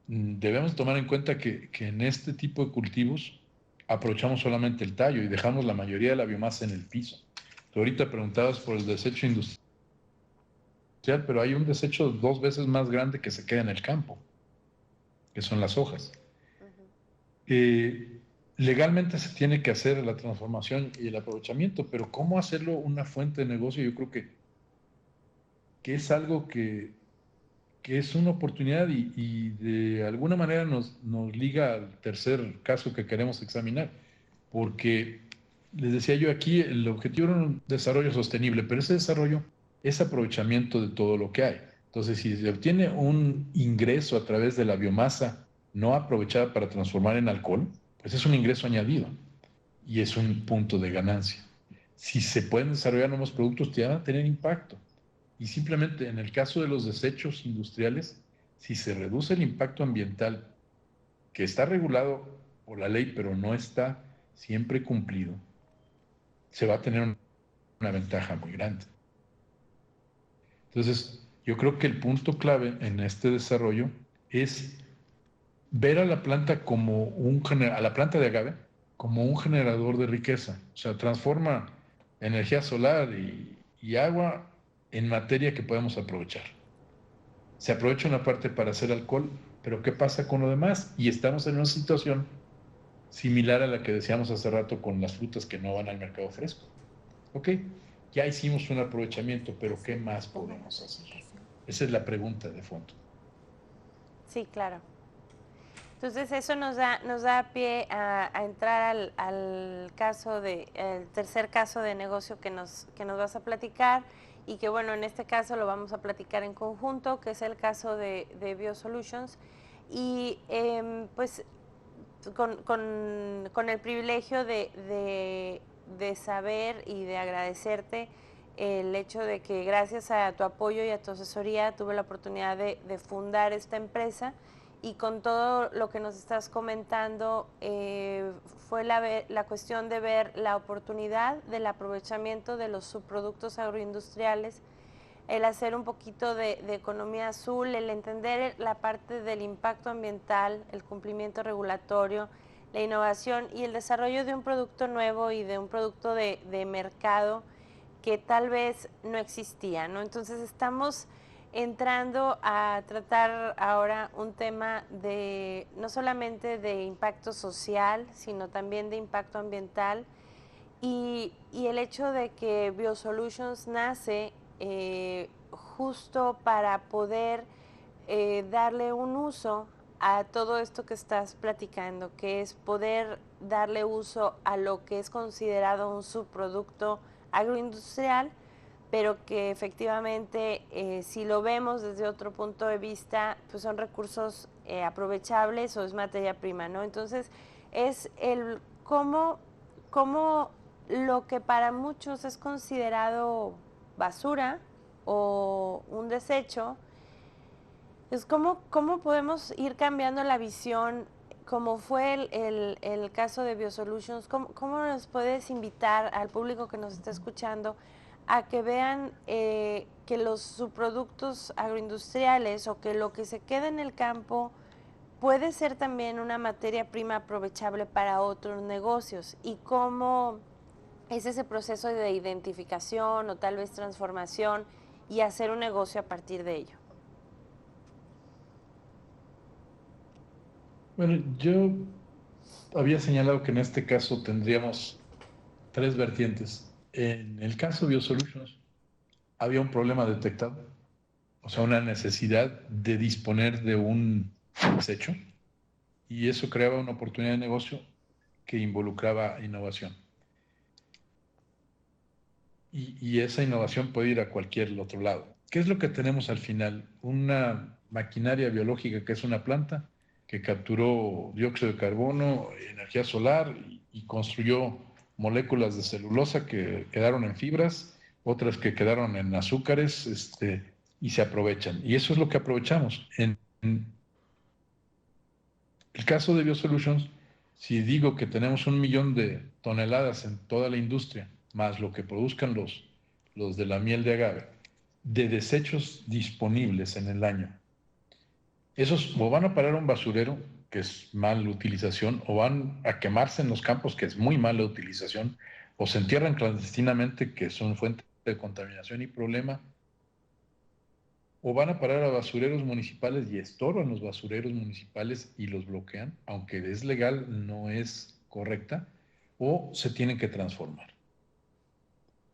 debemos tomar en cuenta que en este tipo de cultivos aprovechamos solamente el tallo y dejamos la mayoría de la biomasa en el piso. Tú ahorita preguntabas por el desecho industrial, pero hay un desecho 2 veces más grande que se queda en el campo, que son las hojas. Legalmente se tiene que hacer la transformación y el aprovechamiento, pero ¿cómo hacerlo una fuente de negocio? Yo creo que es algo que es una oportunidad y de alguna manera nos liga al tercer caso que queremos examinar, porque les decía yo aquí, el objetivo era un desarrollo sostenible, pero ese desarrollo es aprovechamiento de todo lo que hay. Entonces, si se obtiene un ingreso a través de la biomasa no aprovechada para transformar en alcohol, pues es un ingreso añadido y es un punto de ganancia. Si se pueden desarrollar nuevos productos, ya van a tener impacto. Y simplemente en el caso de los desechos industriales, si se reduce el impacto ambiental, que está regulado por la ley, pero no está siempre cumplido, se va a tener una ventaja muy grande. Entonces, yo creo que el punto clave en este desarrollo es ver a la planta a la planta de agave como un generador de riqueza. O sea, transforma energía solar y agua en materia que podemos aprovechar. Se aprovecha una parte para hacer alcohol, pero ¿qué pasa con lo demás? Y estamos en una situación similar a la que decíamos hace rato con las frutas que no van al mercado fresco. Ok, ya hicimos un aprovechamiento, pero ¿qué más podemos hacer? Esa es la pregunta de fondo. Sí, claro. Entonces eso nos da pie a entrar al caso el tercer caso de negocio que nos vas a platicar, y que bueno, en este caso lo vamos a platicar en conjunto, que es el caso de BioSolutions. Y pues con el privilegio de saber y de agradecerte el hecho de que gracias a tu apoyo y a tu asesoría tuve la oportunidad de fundar esta empresa, y con todo lo que nos estás comentando fue la cuestión de ver la oportunidad del aprovechamiento de los subproductos agroindustriales, el hacer un poquito de economía azul, el entender la parte del impacto ambiental, el cumplimiento regulatorio, la innovación y el desarrollo de un producto nuevo y de un producto de mercado que tal vez no existía, ¿no? Entonces estamos entrando a tratar ahora un tema de no solamente de impacto social, sino también de impacto ambiental, y el hecho de que BioSolutions nace justo para poder darle un uso a todo esto que estás platicando, que es poder darle uso a lo que es considerado un subproducto agroindustrial, pero que efectivamente si lo vemos desde otro punto de vista, pues son recursos aprovechables o es materia prima, ¿no? Entonces es el cómo lo que para muchos es considerado basura o un desecho, es cómo podemos ir cambiando la visión, como fue el caso de BioSolutions. ¿Cómo nos puedes invitar al público que nos está escuchando a que vean que los subproductos agroindustriales o que lo que se queda en el campo puede ser también una materia prima aprovechable para otros negocios, y cómo es ese proceso de identificación o tal vez transformación y hacer un negocio a partir de ello? Bueno, yo había señalado que en este caso tendríamos tres vertientes. En el caso de BioSolutions había un problema detectado, o sea, una necesidad de disponer de un desecho, y eso creaba una oportunidad de negocio que involucraba innovación. Y esa innovación puede ir a cualquier otro lado. ¿Qué es lo que tenemos al final? Una maquinaria biológica que es una planta que capturó dióxido de carbono, energía solar y construyó moléculas de celulosa que quedaron en fibras, otras que quedaron en azúcares, y se aprovechan. Y eso es lo que aprovechamos. En el caso de BioSolutions, si digo que tenemos 1 millón de toneladas en toda la industria, más lo que produzcan los de la miel de agave, de desechos disponibles en el año, esos o van a parar a un basurero, que es mala utilización, o van a quemarse en los campos, que es muy mala utilización, o se entierran clandestinamente, que son fuente de contaminación y problema, o van a parar a basureros municipales y estorban los basureros municipales y los bloquean, aunque es legal, no es correcta, o se tienen que transformar.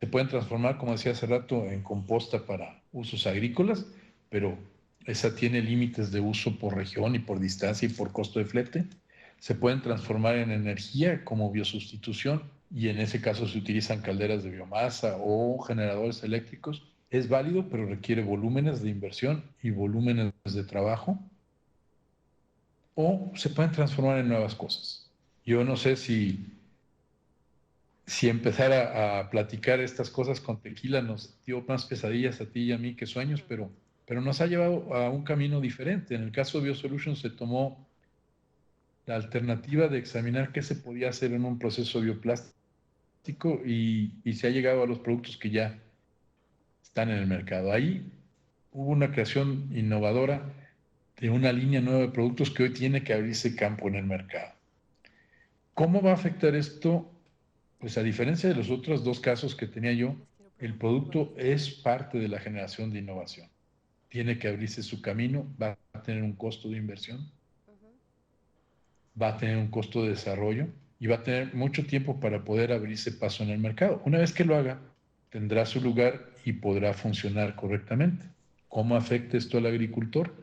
Se pueden transformar, como decía hace rato, en composta para usos agrícolas, pero esa tiene límites de uso por región y por distancia y por costo de flete. Se pueden transformar en energía como biosustitución, y en ese caso se utilizan calderas de biomasa o generadores eléctricos. Es válido, pero requiere volúmenes de inversión y volúmenes de trabajo. O se pueden transformar en nuevas cosas. Yo no sé si empezar a platicar estas cosas con tequila nos dio más pesadillas a ti y a mí que sueños, pero nos ha llevado a un camino diferente. En el caso de BioSolutions se tomó la alternativa de examinar qué se podía hacer en un proceso bioplástico, y se ha llegado a los productos que ya están en el mercado. Ahí hubo una creación innovadora de una línea nueva de productos que hoy tiene que abrirse campo en el mercado. ¿Cómo va a afectar esto? Pues a diferencia de los otros dos casos que tenía yo, el producto es parte de la generación de innovación. Tiene que abrirse su camino, va a tener un costo de inversión, va a tener un costo de desarrollo y va a tener mucho tiempo para poder abrirse paso en el mercado. Una vez que lo haga, tendrá su lugar y podrá funcionar correctamente. ¿Cómo afecta esto al agricultor?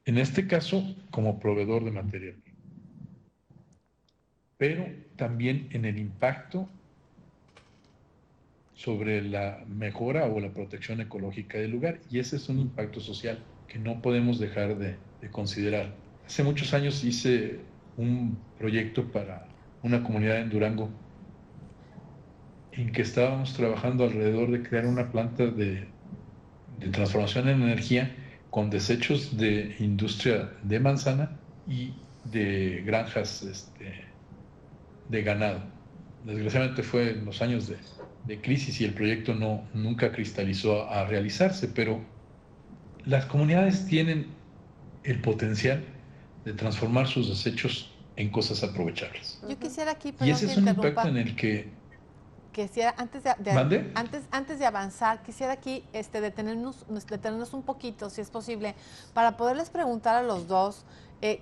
En este caso, como proveedor de materia prima. pero también en el impacto sobre la mejora o la protección ecológica del lugar. Y ese es un impacto social que no podemos dejar de considerar. Hace muchos años hice un proyecto para una comunidad en Durango en que estábamos trabajando alrededor de crear una planta de transformación en energía con desechos de industria de manzana y de granjas de ganado. Desgraciadamente fue en los años de crisis y el proyecto nunca cristalizó a realizarse, pero las comunidades tienen el potencial de transformar sus desechos en cosas aprovechables. Yo quisiera aquí, Y ese es un impacto en el que quisiera, antes de avanzar, quisiera aquí detenernos un poquito, si es posible, para poderles preguntar a los dos,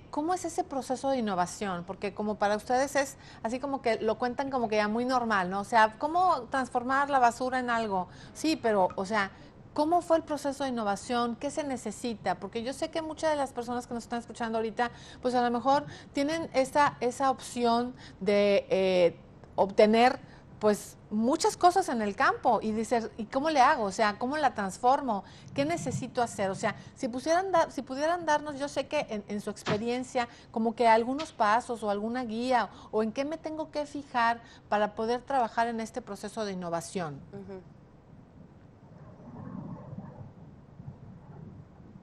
¿cómo es ese proceso de innovación? Porque como para ustedes es así como que lo cuentan como que ya muy normal, ¿no? O sea, ¿cómo transformar la basura en algo? Sí, pero, o sea, ¿cómo fue el proceso de innovación? ¿Qué se necesita? Porque yo sé que muchas de las personas que nos están escuchando ahorita, pues a lo mejor tienen esa opción de obtener pues muchas cosas en el campo y dices, ¿y cómo le hago? O sea, ¿cómo la transformo? ¿Qué necesito hacer? O sea, si pudieran darnos, yo sé que en su experiencia, como que algunos pasos o alguna guía o en qué me tengo que fijar para poder trabajar en este proceso de innovación.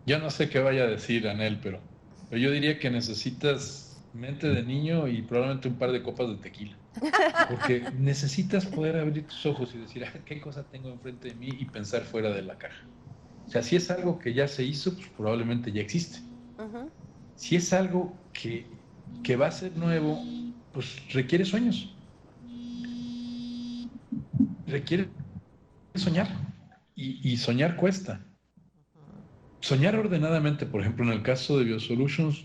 Yo no sé qué vaya a decir Anel, pero yo diría que necesitas mente de niño y probablemente un par de copas de tequila. Porque necesitas poder abrir tus ojos y decir, ¿qué cosa tengo enfrente de mí? Y pensar fuera de la caja. O sea, si es algo que ya se hizo, pues probablemente ya existe. Si es algo que va a ser nuevo, pues requiere sueños. Requiere soñar. Y soñar cuesta. Soñar ordenadamente, por ejemplo, en el caso de BioSolutions,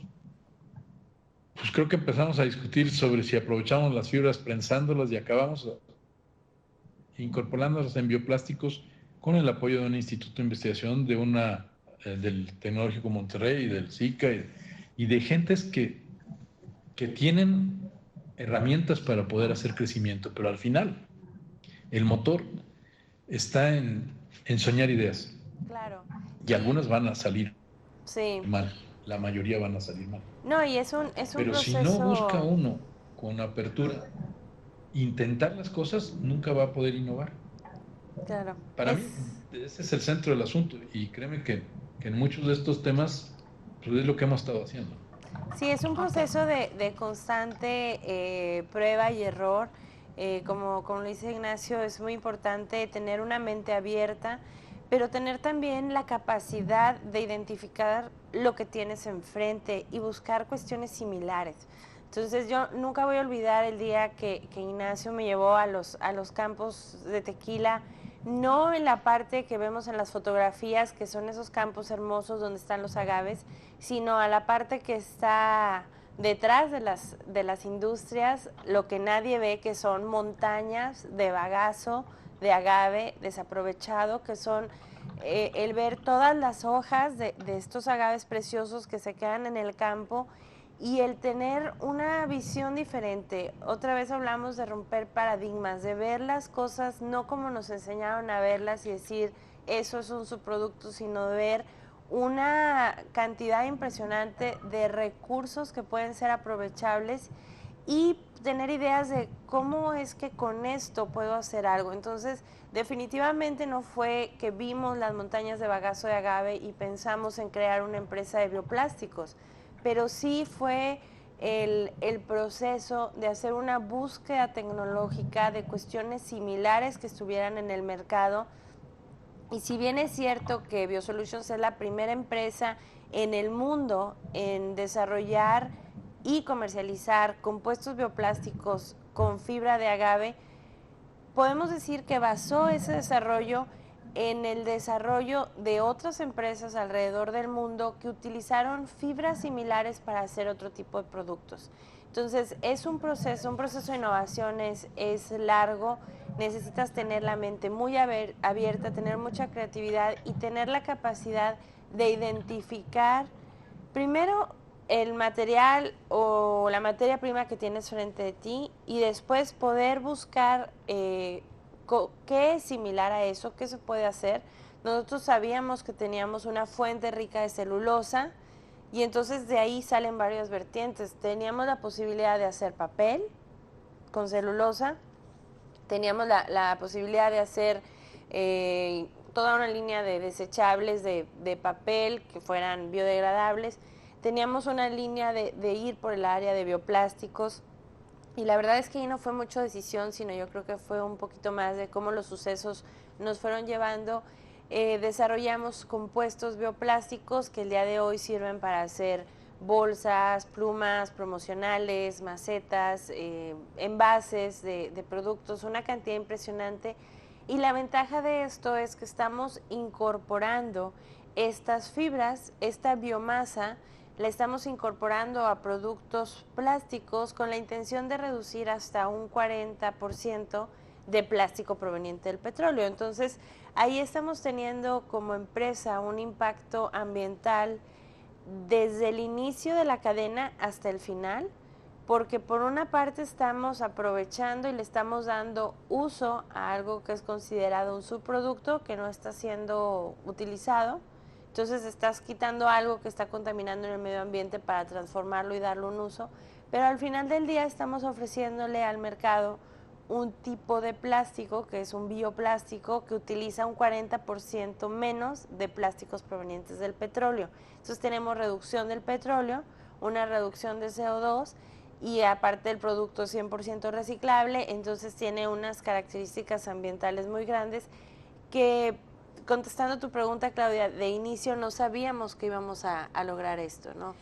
pues creo que empezamos a discutir sobre si aprovechamos las fibras prensándolas y acabamos incorporándolas en bioplásticos con el apoyo de un instituto de investigación del Tecnológico Monterrey y del SICA y de gentes que tienen herramientas para poder hacer crecimiento, pero al final el motor está en soñar ideas. Claro. Y algunas van a salir sí. mal, la mayoría van a salir mal. No, y es un pero proceso... si no busca uno con apertura, intentar las cosas, nunca va a poder innovar. Claro. Para mí, ese es el centro del asunto y créeme que en muchos de estos temas pues es lo que hemos estado haciendo. Sí, es un proceso de constante prueba y error. Como lo dice Ignacio, es muy importante tener una mente abierta, pero tener también la capacidad de identificar lo que tienes enfrente y buscar cuestiones similares. Entonces yo nunca voy a olvidar el día que Ignacio me llevó a los campos de tequila, no en la parte que vemos en las fotografías, que son esos campos hermosos donde están los agaves, sino a la parte que está detrás de las industrias, lo que nadie ve, que son montañas de bagazo, de agave desaprovechado, que son el ver todas las hojas de estos agaves preciosos que se quedan en el campo y el tener una visión diferente. Otra vez hablamos de romper paradigmas, de ver las cosas no como nos enseñaron a verlas y decir eso es un subproducto, sino de ver una cantidad impresionante de recursos que pueden ser aprovechables y tener ideas de cómo es que con esto puedo hacer algo. Entonces, definitivamente no fue que vimos las montañas de bagazo de agave y pensamos en crear una empresa de bioplásticos, pero sí fue el proceso de hacer una búsqueda tecnológica de cuestiones similares que estuvieran en el mercado. Y si bien es cierto que BioSolutions es la primera empresa en el mundo en desarrollar y comercializar compuestos bioplásticos con fibra de agave, podemos decir que basó ese desarrollo en el desarrollo de otras empresas alrededor del mundo que utilizaron fibras similares para hacer otro tipo de productos. Entonces, es un proceso de innovación, es largo, necesitas tener la mente muy abierta, tener mucha creatividad y tener la capacidad de identificar, primero, el material o la materia prima que tienes frente de ti y después poder buscar qué es similar a eso, qué se puede hacer. Nosotros sabíamos que teníamos una fuente rica de celulosa y entonces de ahí salen varias vertientes. Teníamos la posibilidad de hacer papel con celulosa, teníamos la posibilidad de hacer toda una línea de desechables de papel que fueran biodegradables. Teníamos una línea de ir por el área de bioplásticos y la verdad es que ahí no fue mucho decisión, sino yo creo que fue un poquito más de cómo los sucesos nos fueron llevando. Desarrollamos compuestos bioplásticos que el día de hoy sirven para hacer bolsas, plumas promocionales, macetas, envases de productos, una cantidad impresionante. Y la ventaja de esto es que estamos incorporando estas fibras, esta biomasa, la estamos incorporando a productos plásticos con la intención de reducir hasta un 40% de plástico proveniente del petróleo. Entonces, ahí estamos teniendo como empresa un impacto ambiental desde el inicio de la cadena hasta el final, porque por una parte estamos aprovechando y le estamos dando uso a algo que es considerado un subproducto que no está siendo utilizado. Entonces estás quitando algo que está contaminando en el medio ambiente para transformarlo y darle un uso, pero al final del día estamos ofreciéndole al mercado un tipo de plástico que es un bioplástico que utiliza un 40% menos de plásticos provenientes del petróleo. Entonces tenemos reducción del petróleo, una reducción de CO2 y aparte el producto es 100% reciclable, entonces tiene unas características ambientales muy grandes que, contestando tu pregunta, Claudia, de inicio no sabíamos que íbamos a lograr esto, ¿no?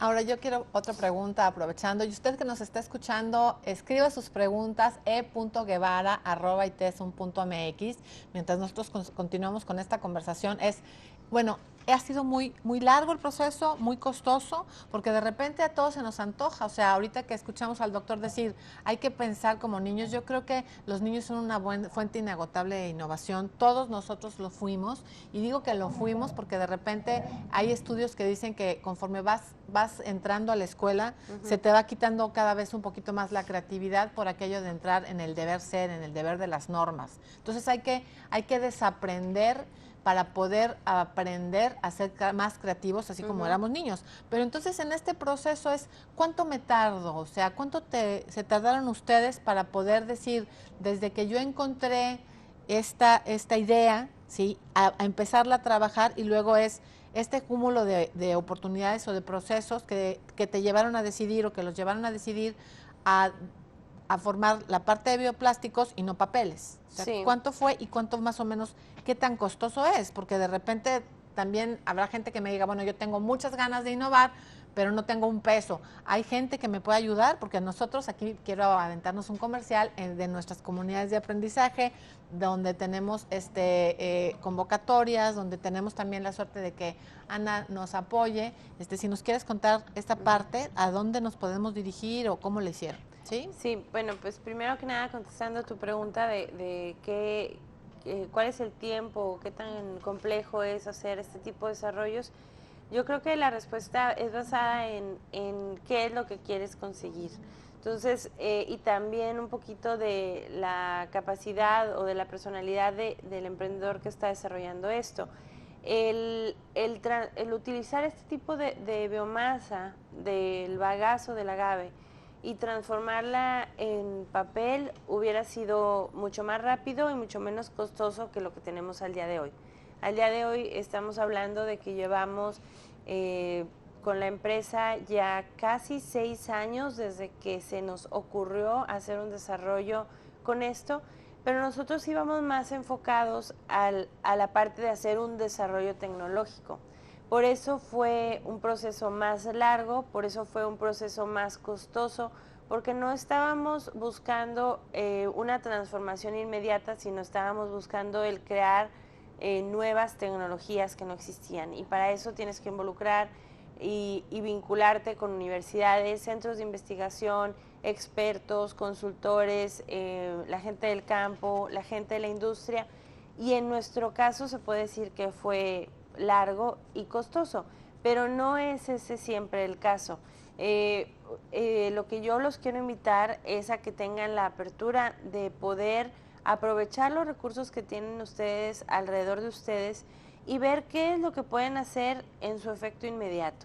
Ahora yo quiero otra pregunta aprovechando. Y usted que nos está escuchando, escriba sus preguntas e.guevara@itesun.mx. Mientras nosotros continuamos con esta conversación, bueno, ha sido muy largo el proceso, muy costoso, porque de repente a todos se nos antoja. O sea, ahorita que escuchamos al doctor decir, hay que pensar como niños, yo creo que los niños son una buena fuente inagotable de innovación. Todos nosotros lo fuimos, y digo que lo fuimos porque de repente hay estudios que dicen que conforme vas entrando a la escuela, se te va quitando cada vez un poquito más la creatividad por aquello de entrar en el deber ser, en el deber de las normas. Entonces hay que desaprender para poder aprender a ser más creativos, así como éramos niños. Pero entonces en este proceso ¿cuánto me tardo? O sea, ¿cuánto se tardaron ustedes para poder decir, desde que yo encontré esta idea, ¿sí?, a empezarla a trabajar, y luego este cúmulo de oportunidades o de procesos que te llevaron a decidir, o que los llevaron a decidir a formar la parte de bioplásticos y no papeles? O sea, sí. ¿Cuánto fue y cuánto más o menos, qué tan costoso es? Porque de repente también habrá gente que me diga, bueno, yo tengo muchas ganas de innovar, pero no tengo un peso. Hay gente que me puede ayudar, porque nosotros aquí quiero aventarnos un comercial de nuestras comunidades de aprendizaje, donde tenemos convocatorias, donde tenemos también la suerte de que Ana nos apoye. Si nos quieres contar esta parte, ¿a dónde nos podemos dirigir o cómo le hicieron? ¿Sí? Sí, bueno, pues primero que nada, contestando tu pregunta de cuál es el tiempo, qué tan complejo es hacer este tipo de desarrollos, yo creo que la respuesta es basada en qué es lo que quieres conseguir. Entonces, y también un poquito de la capacidad o de la personalidad del emprendedor que está desarrollando esto. El utilizar este tipo de biomasa, del bagazo del agave, y transformarla en papel hubiera sido mucho más rápido y mucho menos costoso que lo que tenemos al día de hoy. Al día de hoy estamos hablando de que llevamos con la empresa ya casi 6 años desde que se nos ocurrió hacer un desarrollo con esto, pero nosotros íbamos más enfocados a la parte de hacer un desarrollo tecnológico. Por eso fue un proceso más largo, por eso fue un proceso más costoso, porque no estábamos buscando una transformación inmediata, sino estábamos buscando el crear nuevas tecnologías que no existían. Y para eso tienes que involucrar y vincularte con universidades, centros de investigación, expertos, consultores, la gente del campo, la gente de la industria. Y en nuestro caso se puede decir que fue largo y costoso, pero no es ese siempre el caso. Lo que yo los quiero invitar es a que tengan la apertura de poder aprovechar los recursos que tienen ustedes alrededor de ustedes y ver qué es lo que pueden hacer en su efecto inmediato.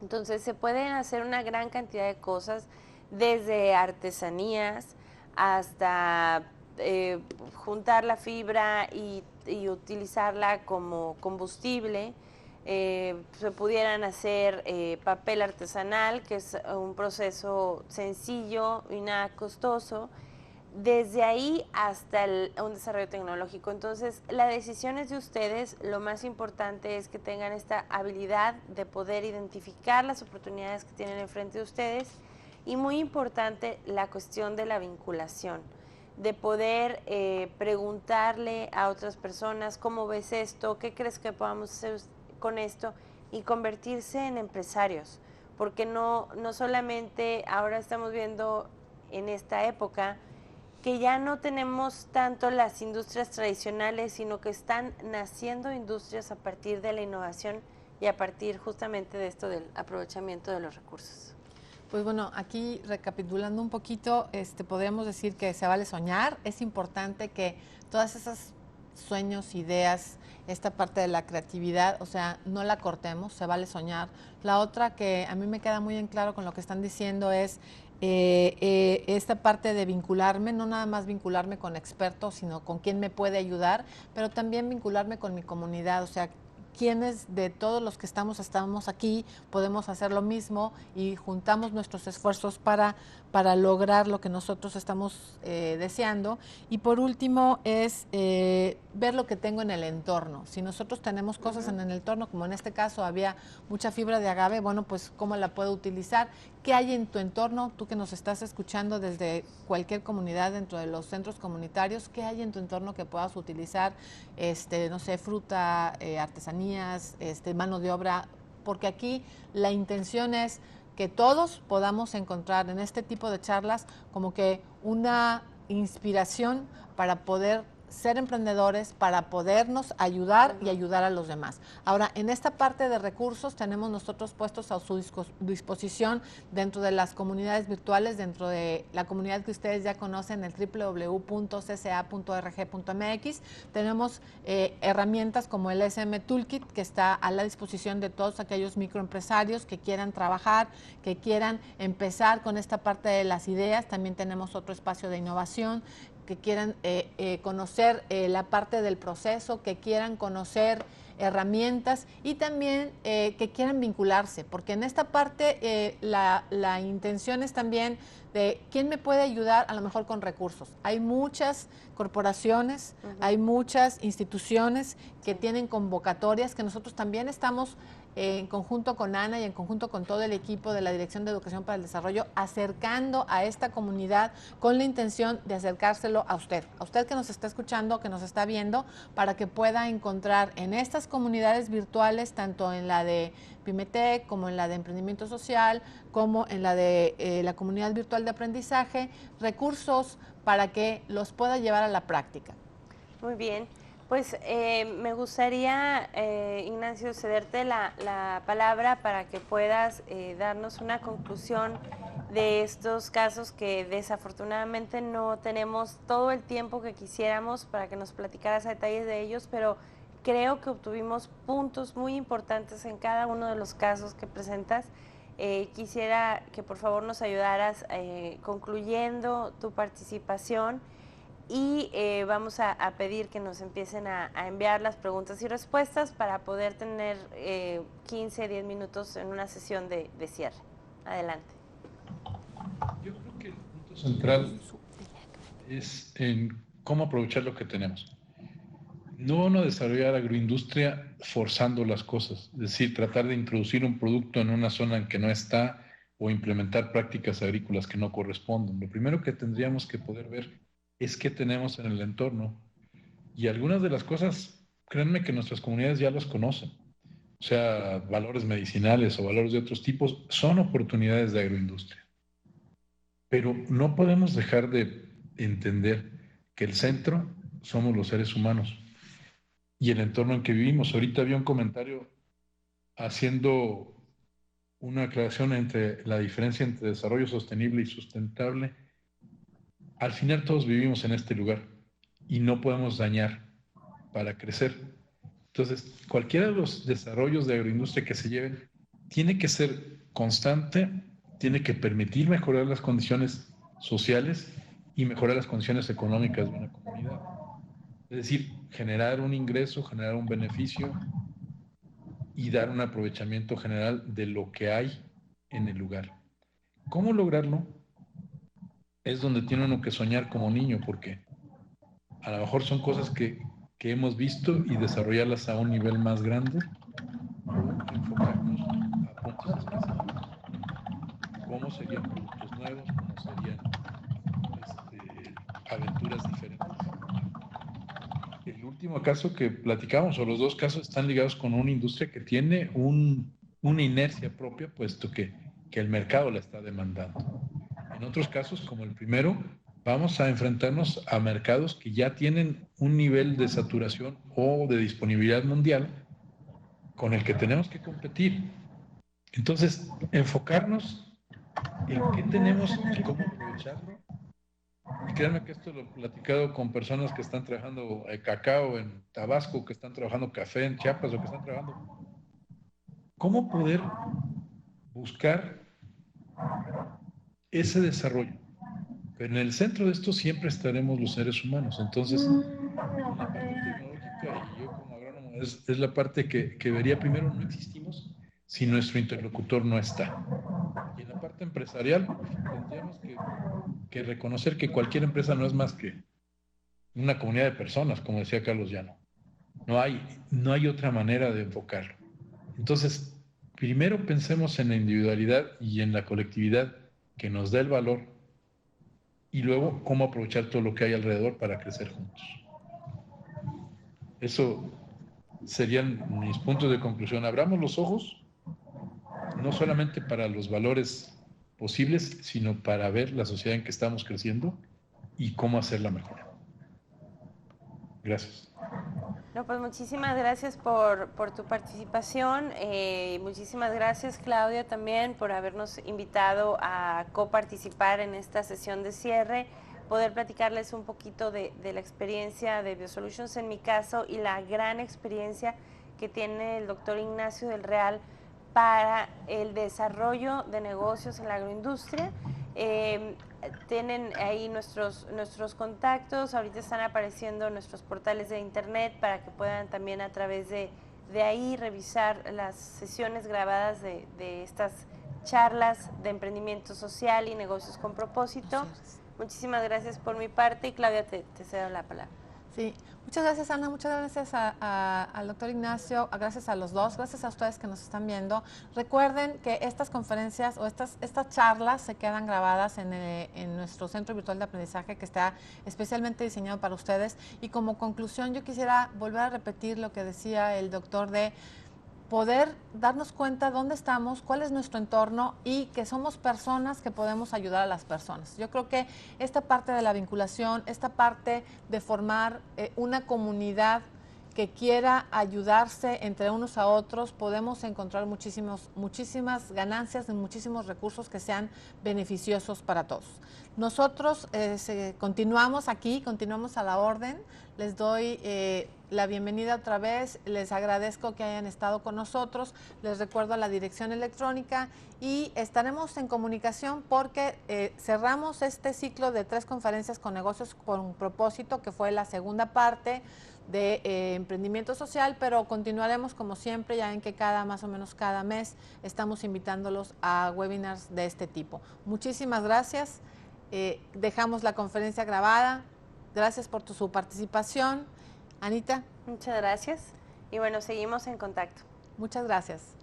Entonces se pueden hacer una gran cantidad de cosas, desde artesanías hasta juntar la fibra y utilizarla como combustible. Se pudieran hacer papel artesanal, que es un proceso sencillo y nada costoso, desde ahí hasta un desarrollo tecnológico. Entonces, la decisión es de ustedes. Lo más importante es que tengan esta habilidad de poder identificar las oportunidades que tienen enfrente de ustedes, y muy importante la cuestión de la vinculación, de poder preguntarle a otras personas: ¿cómo ves esto? ¿Qué crees que podamos hacer con esto? Y convertirse en empresarios, porque no solamente ahora estamos viendo en esta época que ya no tenemos tanto las industrias tradicionales, sino que están naciendo industrias a partir de la innovación y a partir justamente de esto del aprovechamiento de los recursos. Pues bueno, aquí recapitulando un poquito, podríamos decir que se vale soñar. Es importante que todas esas sueños, ideas, esta parte de la creatividad, o sea, no la cortemos, se vale soñar. La otra que a mí me queda muy en claro con lo que están diciendo es esta parte de vincularme, no nada más vincularme con expertos, sino con quién me puede ayudar, pero también vincularme con mi comunidad, o sea, quienes de todos los que estamos aquí podemos hacer lo mismo y juntamos nuestros esfuerzos para lograr lo que nosotros estamos deseando. Y por último es ver lo que tengo en el entorno. Si nosotros tenemos cosas en el entorno, como en este caso había mucha fibra de agave, bueno, pues ¿cómo la puedo utilizar? ¿Qué hay en tu entorno? Tú que nos estás escuchando desde cualquier comunidad dentro de los centros comunitarios, ¿qué hay en tu entorno que puedas utilizar? No sé, fruta, artesanías, mano de obra, porque aquí la intención es que todos podamos encontrar en este tipo de charlas como que una inspiración para poder ser emprendedores, para podernos ayudar y ayudar a los demás. Ahora, en esta parte de recursos tenemos nosotros puestos a su disposición dentro de las comunidades virtuales, dentro de la comunidad que ustedes ya conocen, el www.cca.org.mx. Tenemos herramientas como el SM Toolkit, que está a la disposición de todos aquellos microempresarios que quieran trabajar, que quieran empezar con esta parte de las ideas. También tenemos otro espacio de innovación, que quieran conocer la parte del proceso, que quieran conocer herramientas y también que quieran vincularse, porque en esta parte la intención es también de quién me puede ayudar a lo mejor con recursos. Hay muchas corporaciones, hay muchas instituciones que tienen convocatorias que nosotros también estamos en conjunto con Ana y en conjunto con todo el equipo de la Dirección de Educación para el Desarrollo, acercando a esta comunidad con la intención de acercárselo a usted que nos está escuchando, que nos está viendo, para que pueda encontrar en estas comunidades virtuales, tanto en la de Pymetech, como en la de Emprendimiento Social, como en la de la comunidad virtual de aprendizaje, recursos para que los pueda llevar a la práctica. Muy bien. Pues me gustaría, Ignacio, cederte la palabra para que puedas darnos una conclusión de estos casos que desafortunadamente no tenemos todo el tiempo que quisiéramos para que nos platicaras a detalles de ellos, pero creo que obtuvimos puntos muy importantes en cada uno de los casos que presentas. Quisiera que por favor nos ayudaras concluyendo tu participación. Y vamos a pedir que nos empiecen a enviar las preguntas y respuestas para poder tener 15, 10 minutos en una sesión de cierre. Adelante. Yo creo que el punto central es en cómo aprovechar lo que tenemos. No desarrollar agroindustria forzando las cosas, es decir, tratar de introducir un producto en una zona en que no está o implementar prácticas agrícolas que no corresponden. Lo primero que tendríamos que poder ver es qué tenemos en el entorno. Y algunas de las cosas, créanme que nuestras comunidades ya las conocen. O sea, valores medicinales o valores de otros tipos son oportunidades de agroindustria. Pero no podemos dejar de entender que el centro somos los seres humanos y el entorno en que vivimos. Ahorita había un comentario haciendo una aclaración entre la diferencia entre desarrollo sostenible y sustentable. Al final todos vivimos en este lugar y no podemos dañar para crecer. Entonces, cualquiera de los desarrollos de agroindustria que se lleven tiene que ser constante, tiene que permitir mejorar las condiciones sociales y mejorar las condiciones económicas de una comunidad. Es decir, generar un ingreso, generar un beneficio y dar un aprovechamiento general de lo que hay en el lugar. ¿Cómo lograrlo? Es donde tiene uno que soñar como niño, porque a lo mejor son cosas que hemos visto y desarrollarlas a un nivel más grande o enfocarnos a puntos específicos. ¿Cómo serían productos nuevos? ¿Cómo serían aventuras diferentes? El último caso que platicamos, o los dos casos, están ligados con una industria que tiene una inercia propia, puesto que el mercado la está demandando. En otros casos, como el primero, vamos a enfrentarnos a mercados que ya tienen un nivel de saturación o de disponibilidad mundial con el que tenemos que competir. Entonces, enfocarnos en qué tenemos y cómo aprovecharlo. Y créanme que esto lo he platicado con personas que están trabajando cacao en Tabasco, que están trabajando café en Chiapas o que están trabajando. ¿Cómo poder buscar ese desarrollo? Pero en el centro de esto siempre estaremos los seres humanos. Entonces, la parte tecnológica, y yo como agrónomo, es la parte que vería primero. No existimos si nuestro interlocutor no está. Y en la parte empresarial, tendríamos que reconocer que cualquier empresa no es más que una comunidad de personas, como decía Carlos Llano. No hay otra manera de enfocarlo. Entonces, primero pensemos en la individualidad y en la colectividad que nos da el valor, y luego cómo aprovechar todo lo que hay alrededor para crecer juntos. Eso serían mis puntos de conclusión. Abramos los ojos, no solamente para los valores posibles, sino para ver la sociedad en que estamos creciendo y cómo hacerla mejor. Gracias. No, pues muchísimas gracias por tu participación. Muchísimas gracias, Claudia, también por habernos invitado a coparticipar en esta sesión de cierre, poder platicarles un poquito de la experiencia de BioSolutions en mi caso y la gran experiencia que tiene el doctor Ignacio del Real para el desarrollo de negocios en la agroindustria. Tienen ahí nuestros contactos, ahorita están apareciendo nuestros portales de internet para que puedan también a través de ahí revisar las sesiones grabadas de estas charlas de emprendimiento social y negocios con propósito. Muchísimas gracias por mi parte y Claudia, te cedo la palabra. Sí, muchas gracias, Ana, muchas gracias al doctor Ignacio, gracias a los dos, gracias a ustedes que nos están viendo. Recuerden que estas conferencias o estas charlas se quedan grabadas en nuestro centro virtual de aprendizaje, que está especialmente diseñado para ustedes. Y como conclusión, yo quisiera volver a repetir lo que decía el doctor, de poder darnos cuenta dónde estamos, cuál es nuestro entorno y que somos personas que podemos ayudar a las personas. Yo creo que esta parte de la vinculación, esta parte de formar una comunidad que quiera ayudarse entre unos a otros, podemos encontrar muchísimas ganancias, muchísimos recursos que sean beneficiosos para todos. Nosotros continuamos aquí, continuamos a la orden. Les doy la bienvenida otra vez, les agradezco que hayan estado con nosotros, les recuerdo la dirección electrónica y estaremos en comunicación porque cerramos este ciclo de 3 conferencias con negocios con propósito, que fue la segunda parte de emprendimiento social, pero continuaremos como siempre, ya en que más o menos cada mes estamos invitándolos a webinars de este tipo. Muchísimas gracias, dejamos la conferencia grabada, gracias por su participación. Anita. Muchas gracias y bueno, seguimos en contacto. Muchas gracias.